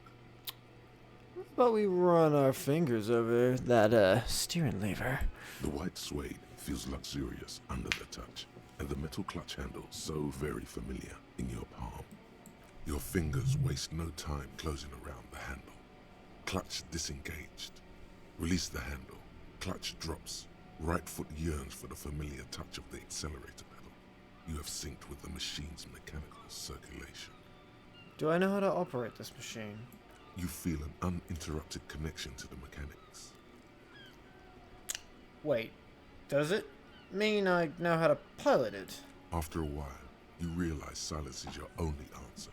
[SPEAKER 1] How about we run our fingers over that steering lever?
[SPEAKER 2] The white suede feels luxurious under the touch, and the metal clutch handle so very familiar in your palm. Your fingers waste no time closing around the handle. Clutch disengaged. Release the handle. Clutch drops. Right foot yearns for the familiar touch of the accelerator pedal. You have synced with the machine's mechanical circulation.
[SPEAKER 1] Do I know how to operate this machine?
[SPEAKER 2] You feel an uninterrupted connection to the mechanics.
[SPEAKER 1] Wait, does it mean I know how to pilot it?
[SPEAKER 2] After a while, you realize silence is your only answer.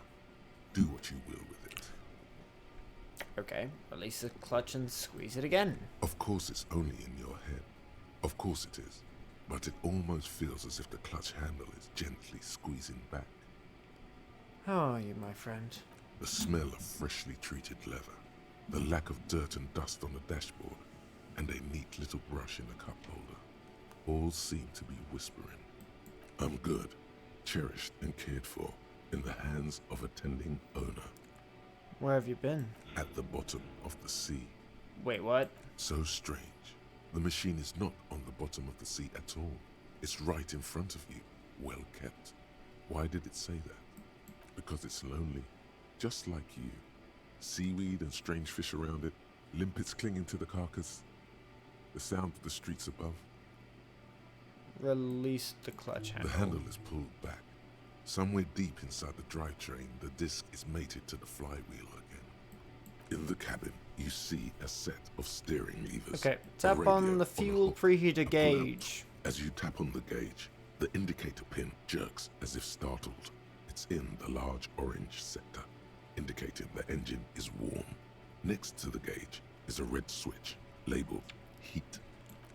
[SPEAKER 2] Do what you will with it.
[SPEAKER 1] Okay, release the clutch and squeeze it again.
[SPEAKER 2] Of course it's only in your head. Of course it is. But it almost feels as if the clutch handle is gently squeezing back.
[SPEAKER 1] How are you, my friend?
[SPEAKER 2] The smell of freshly treated leather, the lack of dirt and dust on the dashboard, and a neat little brush in the cup holder, all seem to be whispering, I'm good, cherished and cared for, in the hands of a tending owner.
[SPEAKER 1] Where have you been?
[SPEAKER 2] At the bottom of the sea.
[SPEAKER 1] Wait, what?
[SPEAKER 2] So strange. The machine is not on the bottom of the sea at all. It's right in front of you, well kept. Why did it say that? Because it's lonely, just like you. Seaweed and strange fish around it, limpets clinging to the carcass, the sound of the streets above.
[SPEAKER 1] Release the clutch handle.
[SPEAKER 2] The handle is pulled back. Somewhere deep inside the drivetrain, the disc is mated to the flywheel again. In the cabin, you see a set of steering levers.
[SPEAKER 1] Okay,
[SPEAKER 2] a
[SPEAKER 1] tap
[SPEAKER 2] radio
[SPEAKER 1] on the
[SPEAKER 2] a
[SPEAKER 1] fuel
[SPEAKER 2] hook,
[SPEAKER 1] preheater
[SPEAKER 2] a pull-out.
[SPEAKER 1] gauge.
[SPEAKER 2] As you tap on the gauge, the indicator pin jerks as if startled. It's in the large orange sector, indicating the engine is warm. Next to the gauge is a red switch labeled heat.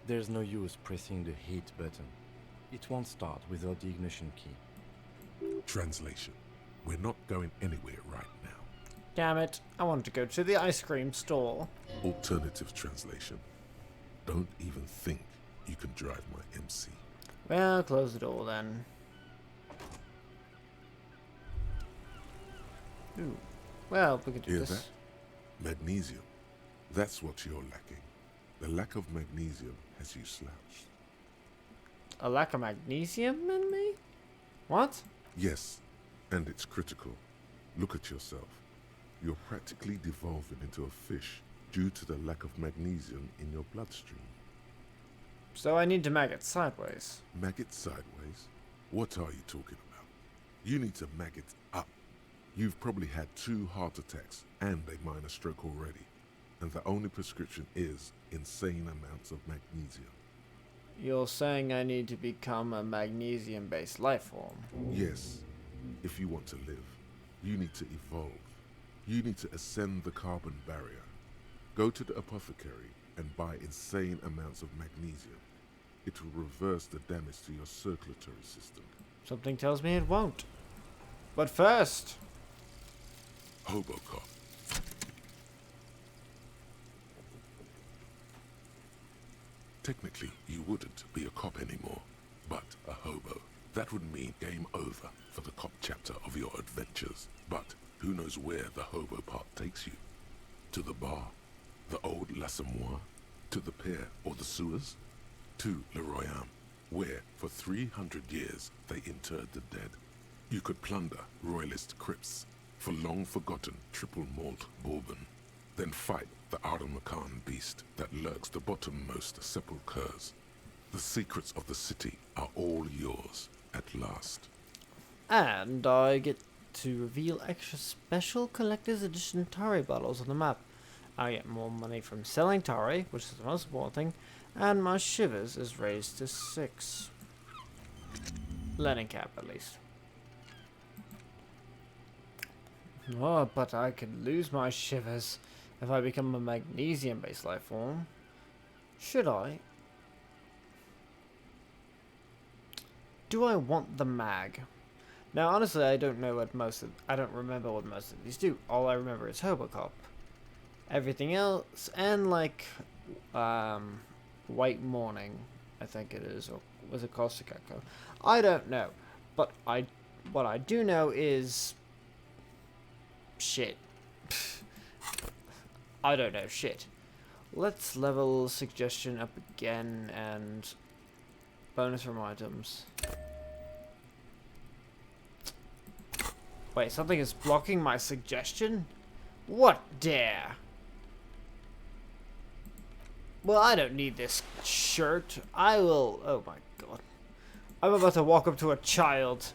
[SPEAKER 3] There's no use pressing the heat button. It won't start without the ignition key.
[SPEAKER 2] Translation: we're not going anywhere right now.
[SPEAKER 1] Damn it, I wanted to go to the ice cream store.
[SPEAKER 2] Alternative translation: don't even think you can drive my MC.
[SPEAKER 1] Well, close the door then. Ooh. Well, we could do
[SPEAKER 2] Hear
[SPEAKER 1] this.
[SPEAKER 2] that? Magnesium. That's what you're lacking. The lack of magnesium has you slouched.
[SPEAKER 1] A lack of magnesium in me? What?
[SPEAKER 2] Yes, and it's critical. Look at yourself. You're practically devolving into a fish due to the lack of magnesium in your bloodstream.
[SPEAKER 1] So I need to mag it sideways.
[SPEAKER 2] Maggot sideways? What are you talking about? You need to maggot up. You've probably had 2 heart attacks and a minor stroke already, and the only prescription is insane amounts of magnesium.
[SPEAKER 1] You're saying I need to become a magnesium-based life form.
[SPEAKER 2] Yes, if you want to live, you need to evolve. You need to ascend the carbon barrier. Go to the apothecary and buy insane amounts of magnesium. It will reverse the damage to your circulatory system.
[SPEAKER 1] Something tells me it won't. But first...
[SPEAKER 2] Hobocop. Technically, you wouldn't be a cop anymore, but a hobo. That would mean game over for the cop chapter of your adventures. But who knows where the hobo part takes you? To the bar? The old L'Assommoir? To the pier or the sewers? To Le Royaume, where for 300 years they interred the dead. You could plunder royalist crypts for long-forgotten triple malt bourbon, then fight the Arden-Macan beast that lurks the bottommost sepulchres. The secrets of the city are all yours at last.
[SPEAKER 1] And I get to reveal extra special collector's edition Tari bottles on the map. I get more money from selling Tari, which is the most important thing, and my shivers is raised to 6. Learning cap, at least. Oh, but I could lose my shivers if I become a magnesium-based life form. Should I? Do I want the mag? Now, honestly, I don't know what I don't remember what most of these do. All I remember is Hobocop. Everything else, and like, White Morning, I think it is, or was it Caustic Echo? I don't know, but what I do know is shit. I don't know shit. Let's level suggestion up again and bonus from items. Wait, something is blocking my suggestion? What dare? Well, I don't need this shirt. I will... Oh my god. I'm about to walk up to a child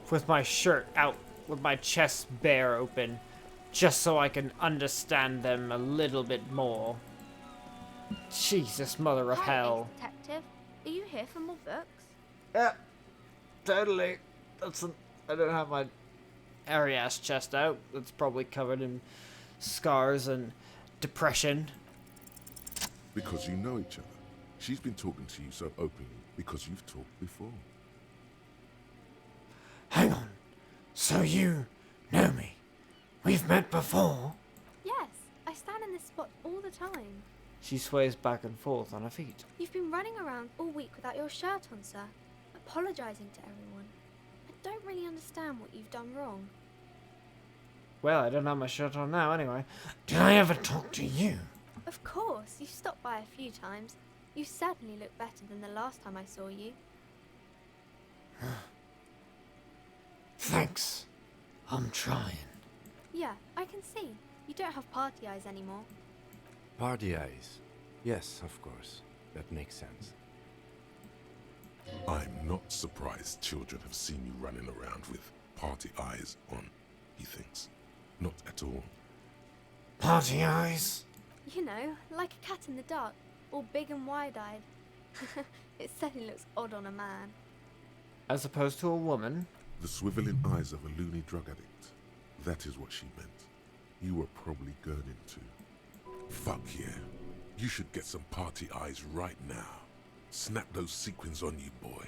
[SPEAKER 1] with my shirt out, with my chest bare open, just so I can understand them a little bit more. Jesus, mother of hell.
[SPEAKER 10] Hi, Detective. Are you here for more books?
[SPEAKER 1] Yeah, totally. I don't have my hairy-ass chest out. It's probably covered in scars and depression.
[SPEAKER 2] Because you know each other. She's been talking to you so openly because you've talked before.
[SPEAKER 1] Hang on. So you know me? We've met before?
[SPEAKER 10] Yes, I stand in this spot all the time.
[SPEAKER 1] She sways back and forth on her feet.
[SPEAKER 10] You've been running around all week without your shirt on, sir. Apologising to everyone. I don't really understand what you've done wrong.
[SPEAKER 1] Well, I don't have my shirt on now anyway. Did I ever talk to you?
[SPEAKER 10] Of course, you've stopped by a few times. You certainly look better than the last time I saw you.
[SPEAKER 1] Thanks. I'm trying.
[SPEAKER 10] Yeah, I can see. You don't have party eyes anymore.
[SPEAKER 3] Party eyes. Yes, of course. That makes sense.
[SPEAKER 2] I'm not surprised children have seen you running around with party eyes on, he thinks. Not at all.
[SPEAKER 1] Party eyes?
[SPEAKER 10] You know, like a cat in the dark, all big and wide-eyed. It certainly looks odd on a man.
[SPEAKER 1] As opposed to a woman?
[SPEAKER 2] The swiveling eyes of a loony drug addict. That is what she meant. You were probably gurning too. Fuck yeah. You should get some party eyes right now. Snap those sequins on you, boy.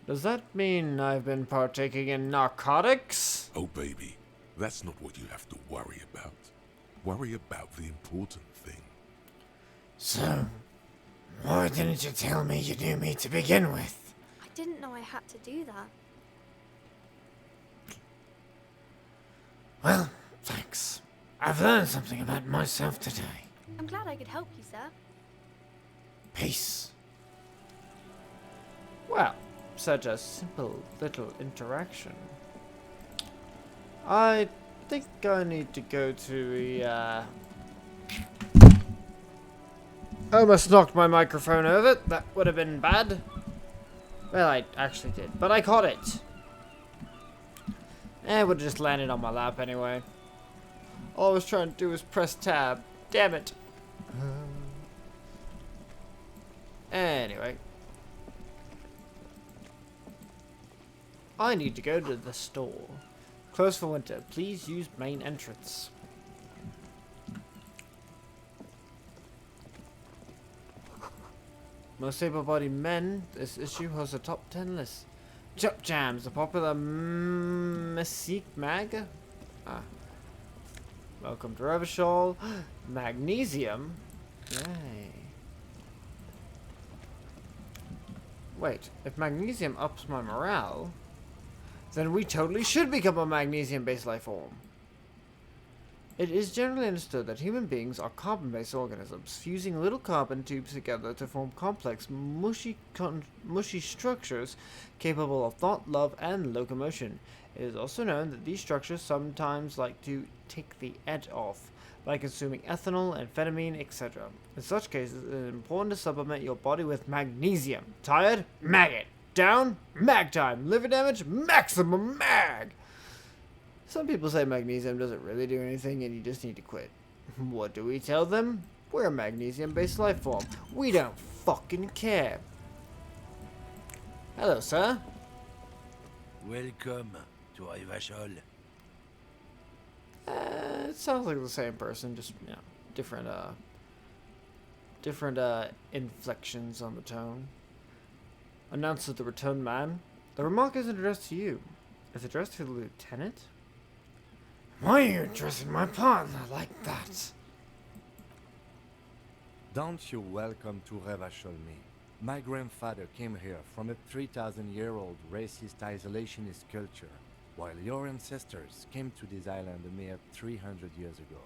[SPEAKER 1] Does that mean I've been partaking in narcotics?
[SPEAKER 2] Oh, baby. That's not what you have to worry about. Worry about the important thing.
[SPEAKER 1] So, why didn't you tell me you knew me to begin with?
[SPEAKER 10] I didn't know I had to do that.
[SPEAKER 1] Well, thanks. I've learned something about myself today.
[SPEAKER 10] I'm glad I could help you, sir.
[SPEAKER 1] Peace. Well, such a simple little interaction. I think I need to go to the, I almost knocked my microphone over. That would have been bad. Well, I actually did, but I caught it. It would have just landed on my lap anyway. All I was trying to do was press tab. Damn it. Anyway. I need to go to the store. Closed for winter. Please use main entrance. Most able-bodied men. This issue has a top 10 list. Jump Jams, a popular mystique mag. Ah. Welcome to Revachol. Magnesium. Yay. Wait, if magnesium ups my morale, then we totally should become a magnesium-based life form. It is generally understood that human beings are carbon-based organisms, fusing little carbon tubes together to form complex, mushy structures capable of thought, love, and locomotion. It is also known that these structures sometimes like to take the edge off, by consuming ethanol, amphetamine, etc. In such cases, it is important to supplement your body with magnesium. Tired? Mag it. Down? Mag time. Liver damage? Maximum mag! Some people say magnesium doesn't really do anything and you just need to quit. What do we tell them? We're a magnesium-based life form. We don't fucking care. Hello, sir.
[SPEAKER 11] Welcome to Elysium.
[SPEAKER 1] It sounds like the same person, just, you know, different inflections on the tone. Announces the returned man. The remark isn't addressed to you. It's addressed to the lieutenant? Why are you addressing my partner like that?
[SPEAKER 3] Don't you welcome to Revachol me. My grandfather came here from a 3,000-year-old racist isolationist culture, while your ancestors came to this island a mere 300 years ago.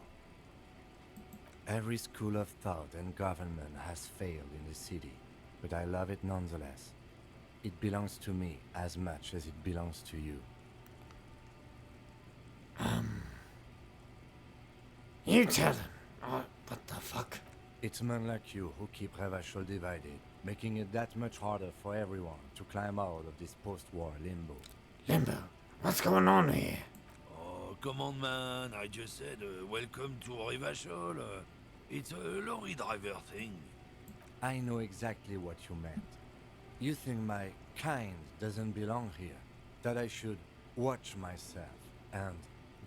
[SPEAKER 3] Every school of thought and government has failed in the city, but I love it nonetheless. It belongs to me as much as it belongs to you.
[SPEAKER 1] You tell him. What the fuck?
[SPEAKER 3] It's men like you who keep Revachol divided, making it that much harder for everyone to climb out of this post-war limbo.
[SPEAKER 1] Limbo? What's going on here?
[SPEAKER 11] Oh, come on, man. I just said welcome to Revachol. It's a lorry driver thing.
[SPEAKER 3] I know exactly what you meant. You think my kind doesn't belong here, that I should watch myself and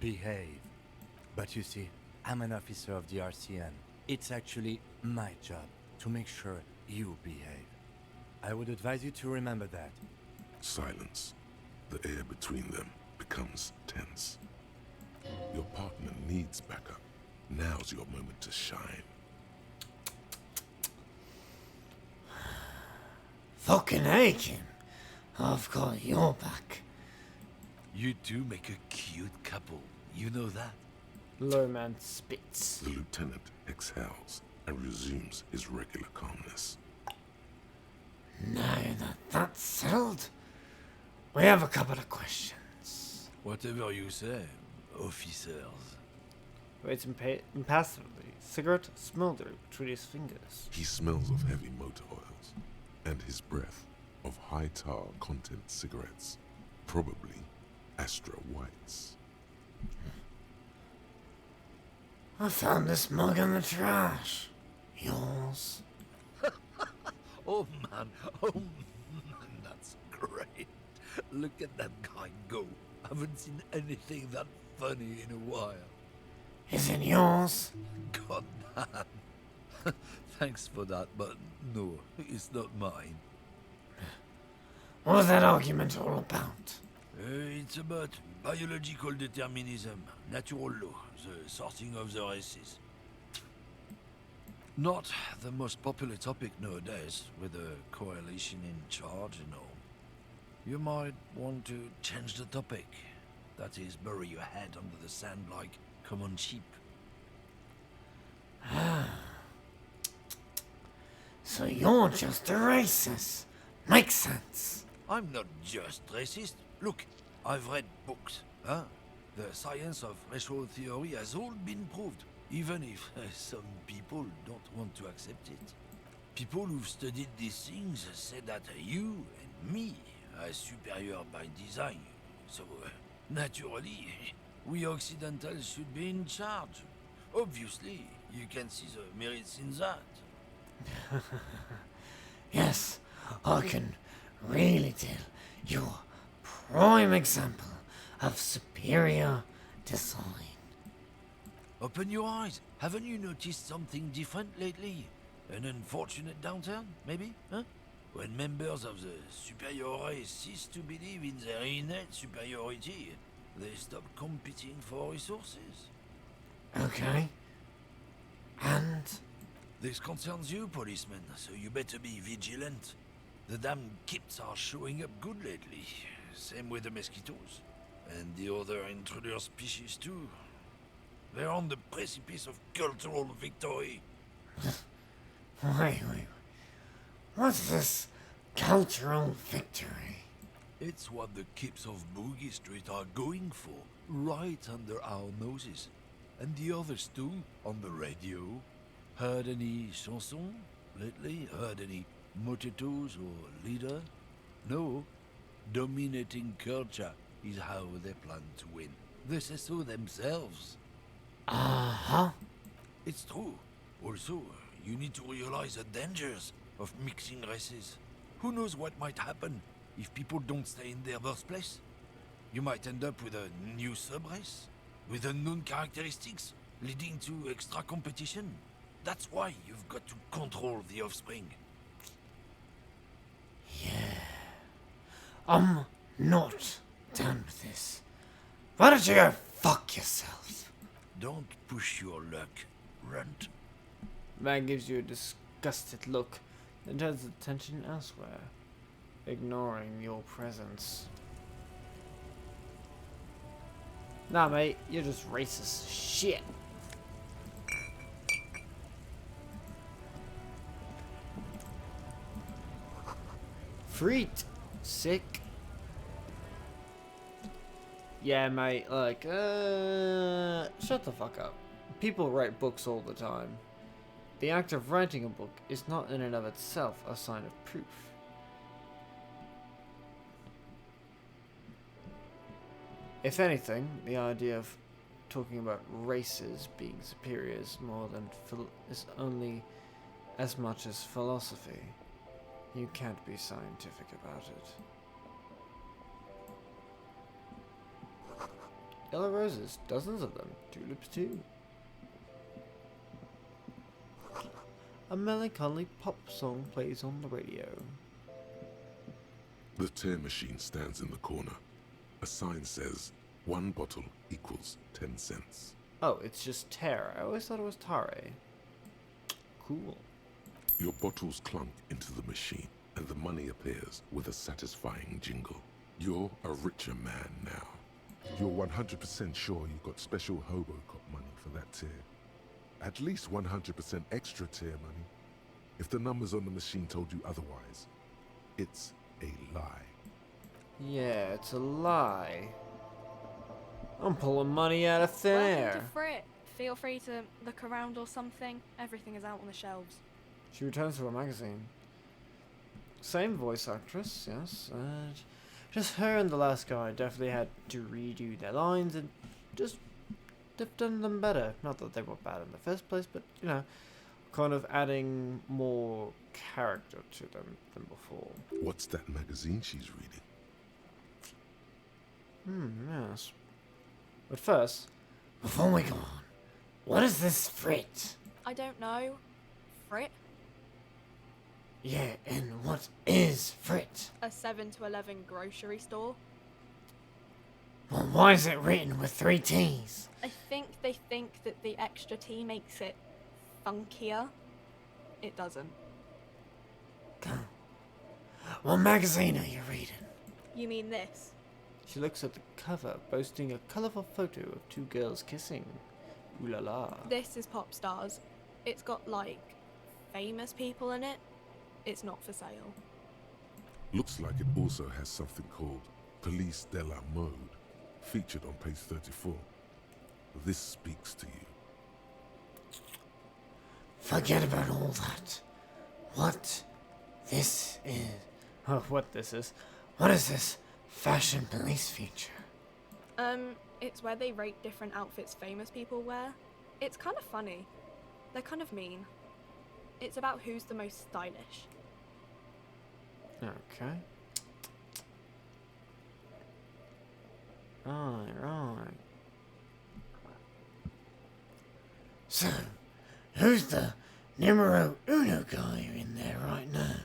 [SPEAKER 3] behave. But you see, I'm an officer of the RCN. It's actually my job to make sure you behave. I would advise you to remember that.
[SPEAKER 2] Silence. The air between them becomes tense. Your partner needs backup. Now's your moment to shine.
[SPEAKER 1] Fucking aching. I've got your back.
[SPEAKER 11] You two make a cute couple. You know that?
[SPEAKER 1] Lowman spits.
[SPEAKER 2] The lieutenant exhales and resumes his regular calmness.
[SPEAKER 1] Now that that's settled, we have a couple of questions.
[SPEAKER 11] Whatever you say, officers.
[SPEAKER 1] Waits impassively, cigarette smoldering between his fingers.
[SPEAKER 2] He smells of heavy motor oils and his breath of high tar content cigarettes, probably Astra Whites.
[SPEAKER 1] I found this mug in the trash. Yours?
[SPEAKER 11] Oh man, that's great. Look at that guy go. Haven't seen anything that funny in a while.
[SPEAKER 1] Is it yours?
[SPEAKER 11] God damn. Thanks for that, but no, it's not mine.
[SPEAKER 1] What was that argument all about?
[SPEAKER 11] It's about biological determinism, natural law, the sorting of the races. Not the most popular topic nowadays, with a coalition in charge and all. You might want to change the topic. That is, bury your head under the sand like common sheep.
[SPEAKER 1] So you're just a racist. Makes sense.
[SPEAKER 11] I'm not just racist. Look, I've read books, huh? The science of racial theory has all been proved, even if some people don't want to accept it. People who've studied these things say that you and me are superior by design. So, naturally, we Occidentals should be in charge. Obviously, you can see the merits in that.
[SPEAKER 1] Yes, I can really tell you're a prime example of superior design.
[SPEAKER 11] Open your eyes. Haven't you noticed something different lately? An unfortunate downturn, maybe? Huh? When members of the superior race cease to believe in their innate superiority, they stop competing for resources.
[SPEAKER 1] Okay. And?
[SPEAKER 11] This concerns you, policeman, so you better be vigilant. The damn kips are showing up good lately. Same with the mosquitoes. And the other intruder species too. They're on the precipice of cultural victory.
[SPEAKER 1] Wait. What's this cultural victory?
[SPEAKER 11] It's what the kips of Boogie Street are going for, right under our noses. And the others too, on the radio. Heard any chansons lately? Heard any motetos or leader? No. Dominating culture is how they plan to win. They say so themselves.
[SPEAKER 1] Uh-huh.
[SPEAKER 11] It's true. Also, you need to realize the dangers of mixing races. Who knows what might happen if people don't stay in their birthplace? You might end up with a new sub-race, with unknown characteristics, leading to extra competition. That's why you've got to control the offspring.
[SPEAKER 1] Yeah. I'm not done with this. Why don't you go fuck yourself?
[SPEAKER 11] Don't push your luck, runt.
[SPEAKER 1] Man gives you a disgusted look, then turns his attention elsewhere, ignoring your presence. Nah, mate, you're just racist shit. Freet. Sick. Yeah, mate, like, shut the fuck up. People write books all the time. The act of writing a book is not in and of itself a sign of proof. If anything, the idea of talking about races being superior is more than is only as much as philosophy. You can't be scientific about it. Yellow roses, dozens of them. Tulips too. A melancholy pop song plays on the radio.
[SPEAKER 2] The tear machine stands in the corner. A sign says, 1 bottle equals 10 cents.
[SPEAKER 1] Oh, it's just tear. I always thought it was tare. Cool.
[SPEAKER 2] Your bottles clunk into the machine, and the money appears with a satisfying jingle. You're a richer man now. You're 100% sure you've got special Hobocop money for that tier. At least 100% extra tier money. If the numbers on the machine told you otherwise, it's a lie.
[SPEAKER 1] Yeah, it's a lie. I'm pulling money out of thin
[SPEAKER 12] Welcome
[SPEAKER 1] air.
[SPEAKER 12] to Frit. Feel free to look around or something. Everything is out on the shelves.
[SPEAKER 1] She returns to her magazine. Same voice actress, yes. Just her and the last guy definitely had to redo their lines and just they've done them better. Not that they were bad in the first place, but you know, kind of adding more character to them than before.
[SPEAKER 2] What's that magazine she's reading?
[SPEAKER 1] Yes. But first, before we go on, what is this Frit?
[SPEAKER 12] I don't know. Frit?
[SPEAKER 1] Yeah, and what is Frit?
[SPEAKER 12] A 7 to 11 grocery store.
[SPEAKER 1] Well, why is it written with 3 T's?
[SPEAKER 12] I think they think that the extra T makes it funkier. it doesn't.
[SPEAKER 1] What magazine are you reading?
[SPEAKER 12] You mean this?
[SPEAKER 1] She looks at the cover, boasting a colourful photo of two girls kissing. Ooh la la.
[SPEAKER 12] This is Pop Stars. It's got, like, famous people in it. It's not for sale.
[SPEAKER 2] Looks like it also has something called Police de la Mode, featured on page 34. This speaks to you.
[SPEAKER 1] Forget about all that. What this is... Oh, what this is? What is this fashion police feature?
[SPEAKER 12] It's where they rate different outfits famous people wear. It's kind of funny. They're kind of mean. It's about who's the most stylish.
[SPEAKER 1] Okay. Right. So, who's the numero uno guy in there right now?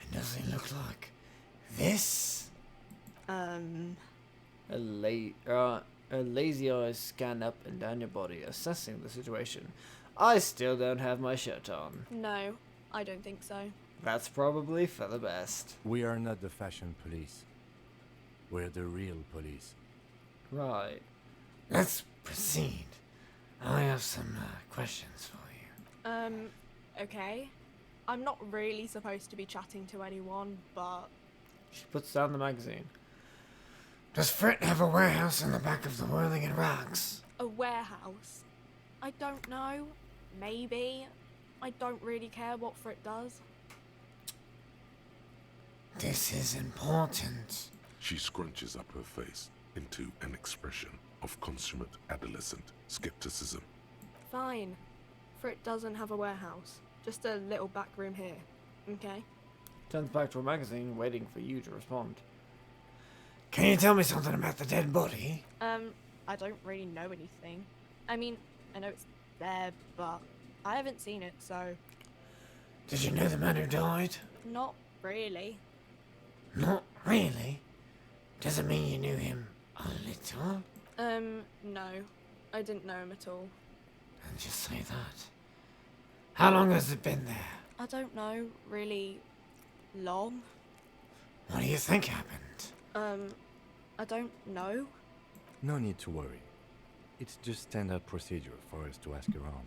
[SPEAKER 1] And does he look like this? A lazy eye scanned up and down your body, assessing the situation. I still don't have my shirt on.
[SPEAKER 12] No, I don't think so.
[SPEAKER 1] That's probably for the best.
[SPEAKER 3] We are not the fashion police. We're the real police.
[SPEAKER 1] Right. Let's proceed. I have some questions for you.
[SPEAKER 12] Okay. I'm not really supposed to be chatting to anyone, but...
[SPEAKER 1] She puts down the magazine. Does Frit have a warehouse in the back of the Whirling Rocks?
[SPEAKER 12] A warehouse? I don't know. Maybe. I don't really care what Frit does.
[SPEAKER 1] This is important.
[SPEAKER 2] She scrunches up her face into an expression of consummate adolescent skepticism.
[SPEAKER 12] Fine. Frit doesn't have a warehouse. Just a little back room here. Okay?
[SPEAKER 1] Turns back to a magazine, waiting for you to respond. Can you tell me something about the dead body?
[SPEAKER 12] I don't really know anything. I mean, I know it's there, but I haven't seen it, so...
[SPEAKER 1] Did you know the man who died?
[SPEAKER 12] Not really.
[SPEAKER 1] Not really? Does it mean you knew him a little?
[SPEAKER 12] No. I didn't know him at all.
[SPEAKER 1] And just say that. How long has it been there?
[SPEAKER 12] I don't know, really long.
[SPEAKER 1] What do you think happened?
[SPEAKER 12] I don't know.
[SPEAKER 3] No need to worry. It's just standard procedure for us to ask around.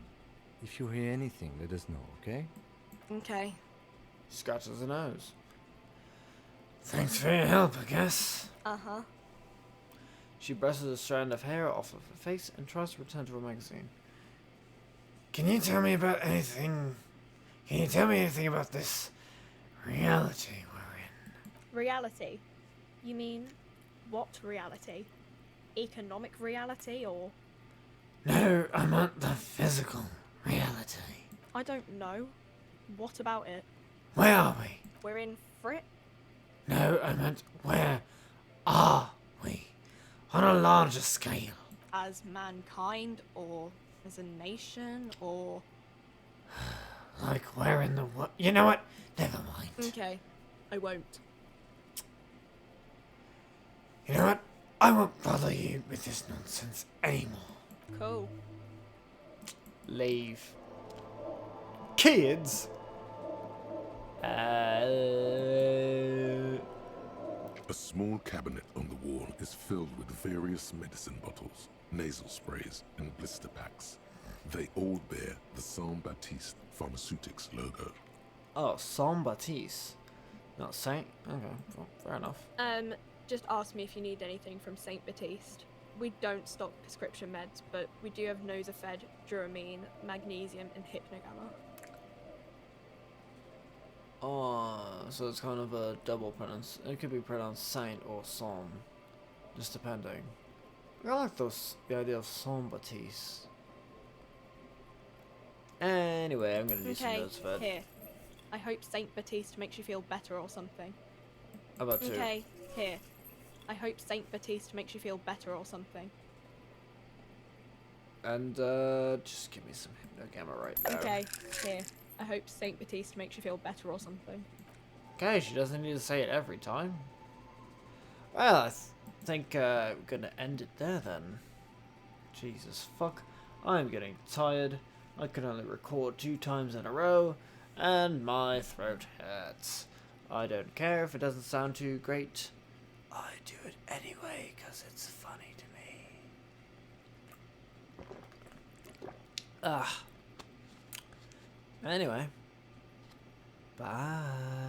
[SPEAKER 3] If you hear anything, let us know, okay?
[SPEAKER 12] Okay.
[SPEAKER 1] Scratches her nose. Thanks for your help, I guess.
[SPEAKER 12] Uh-huh.
[SPEAKER 1] She brushes a strand of hair off of her face and tries to return to her magazine. Can you tell me anything about this reality we're in?
[SPEAKER 12] Reality? You mean, what reality? Economic reality, or...?
[SPEAKER 1] No, I meant the physical reality.
[SPEAKER 12] I don't know. What about it?
[SPEAKER 1] Where are we?
[SPEAKER 12] We're in Frit?
[SPEAKER 1] No, I meant where are we? On a larger scale.
[SPEAKER 12] As mankind, or as a nation, or...
[SPEAKER 1] Like where in the what? You know what? Never mind.
[SPEAKER 12] Okay, I won't.
[SPEAKER 1] You know what? I won't bother you with this nonsense anymore.
[SPEAKER 12] Cool.
[SPEAKER 1] Leave. Kids?
[SPEAKER 2] A small cabinet on the wall is filled with various medicine bottles, nasal sprays, and blister packs. They all bear the Saint Baptiste Pharmaceutics logo.
[SPEAKER 1] Oh, Saint Baptiste. Not Saint? Okay, well, fair enough.
[SPEAKER 12] Just ask me if you need anything from Saint Baptiste. We don't stock prescription meds, but we do have Nosafed, Duramine, Magnesium, and Hypnogamma.
[SPEAKER 1] Oh, so it's kind of a double pronounce. It could be pronounced Saint or Saint, just depending. I like the idea of Saint Baptiste. Anyway, I'm gonna do some notes for
[SPEAKER 12] here. I hope Saint Baptiste makes you feel better or something.
[SPEAKER 1] How about two?
[SPEAKER 12] Okay, here. I hope Saint Baptiste makes you feel better or something.
[SPEAKER 1] And just give me some Hypnogamma right now.
[SPEAKER 12] Okay, here. I hope Saint Baptiste makes you feel better or something.
[SPEAKER 1] Okay, she doesn't need to say it every time. Well, I think we're gonna end it there then. Jesus fuck. I'm getting tired. I can only record 2 times in a row. And my throat hurts. I don't care if it doesn't sound too great. I do it anyway because it's funny to me. Anyway. Bye.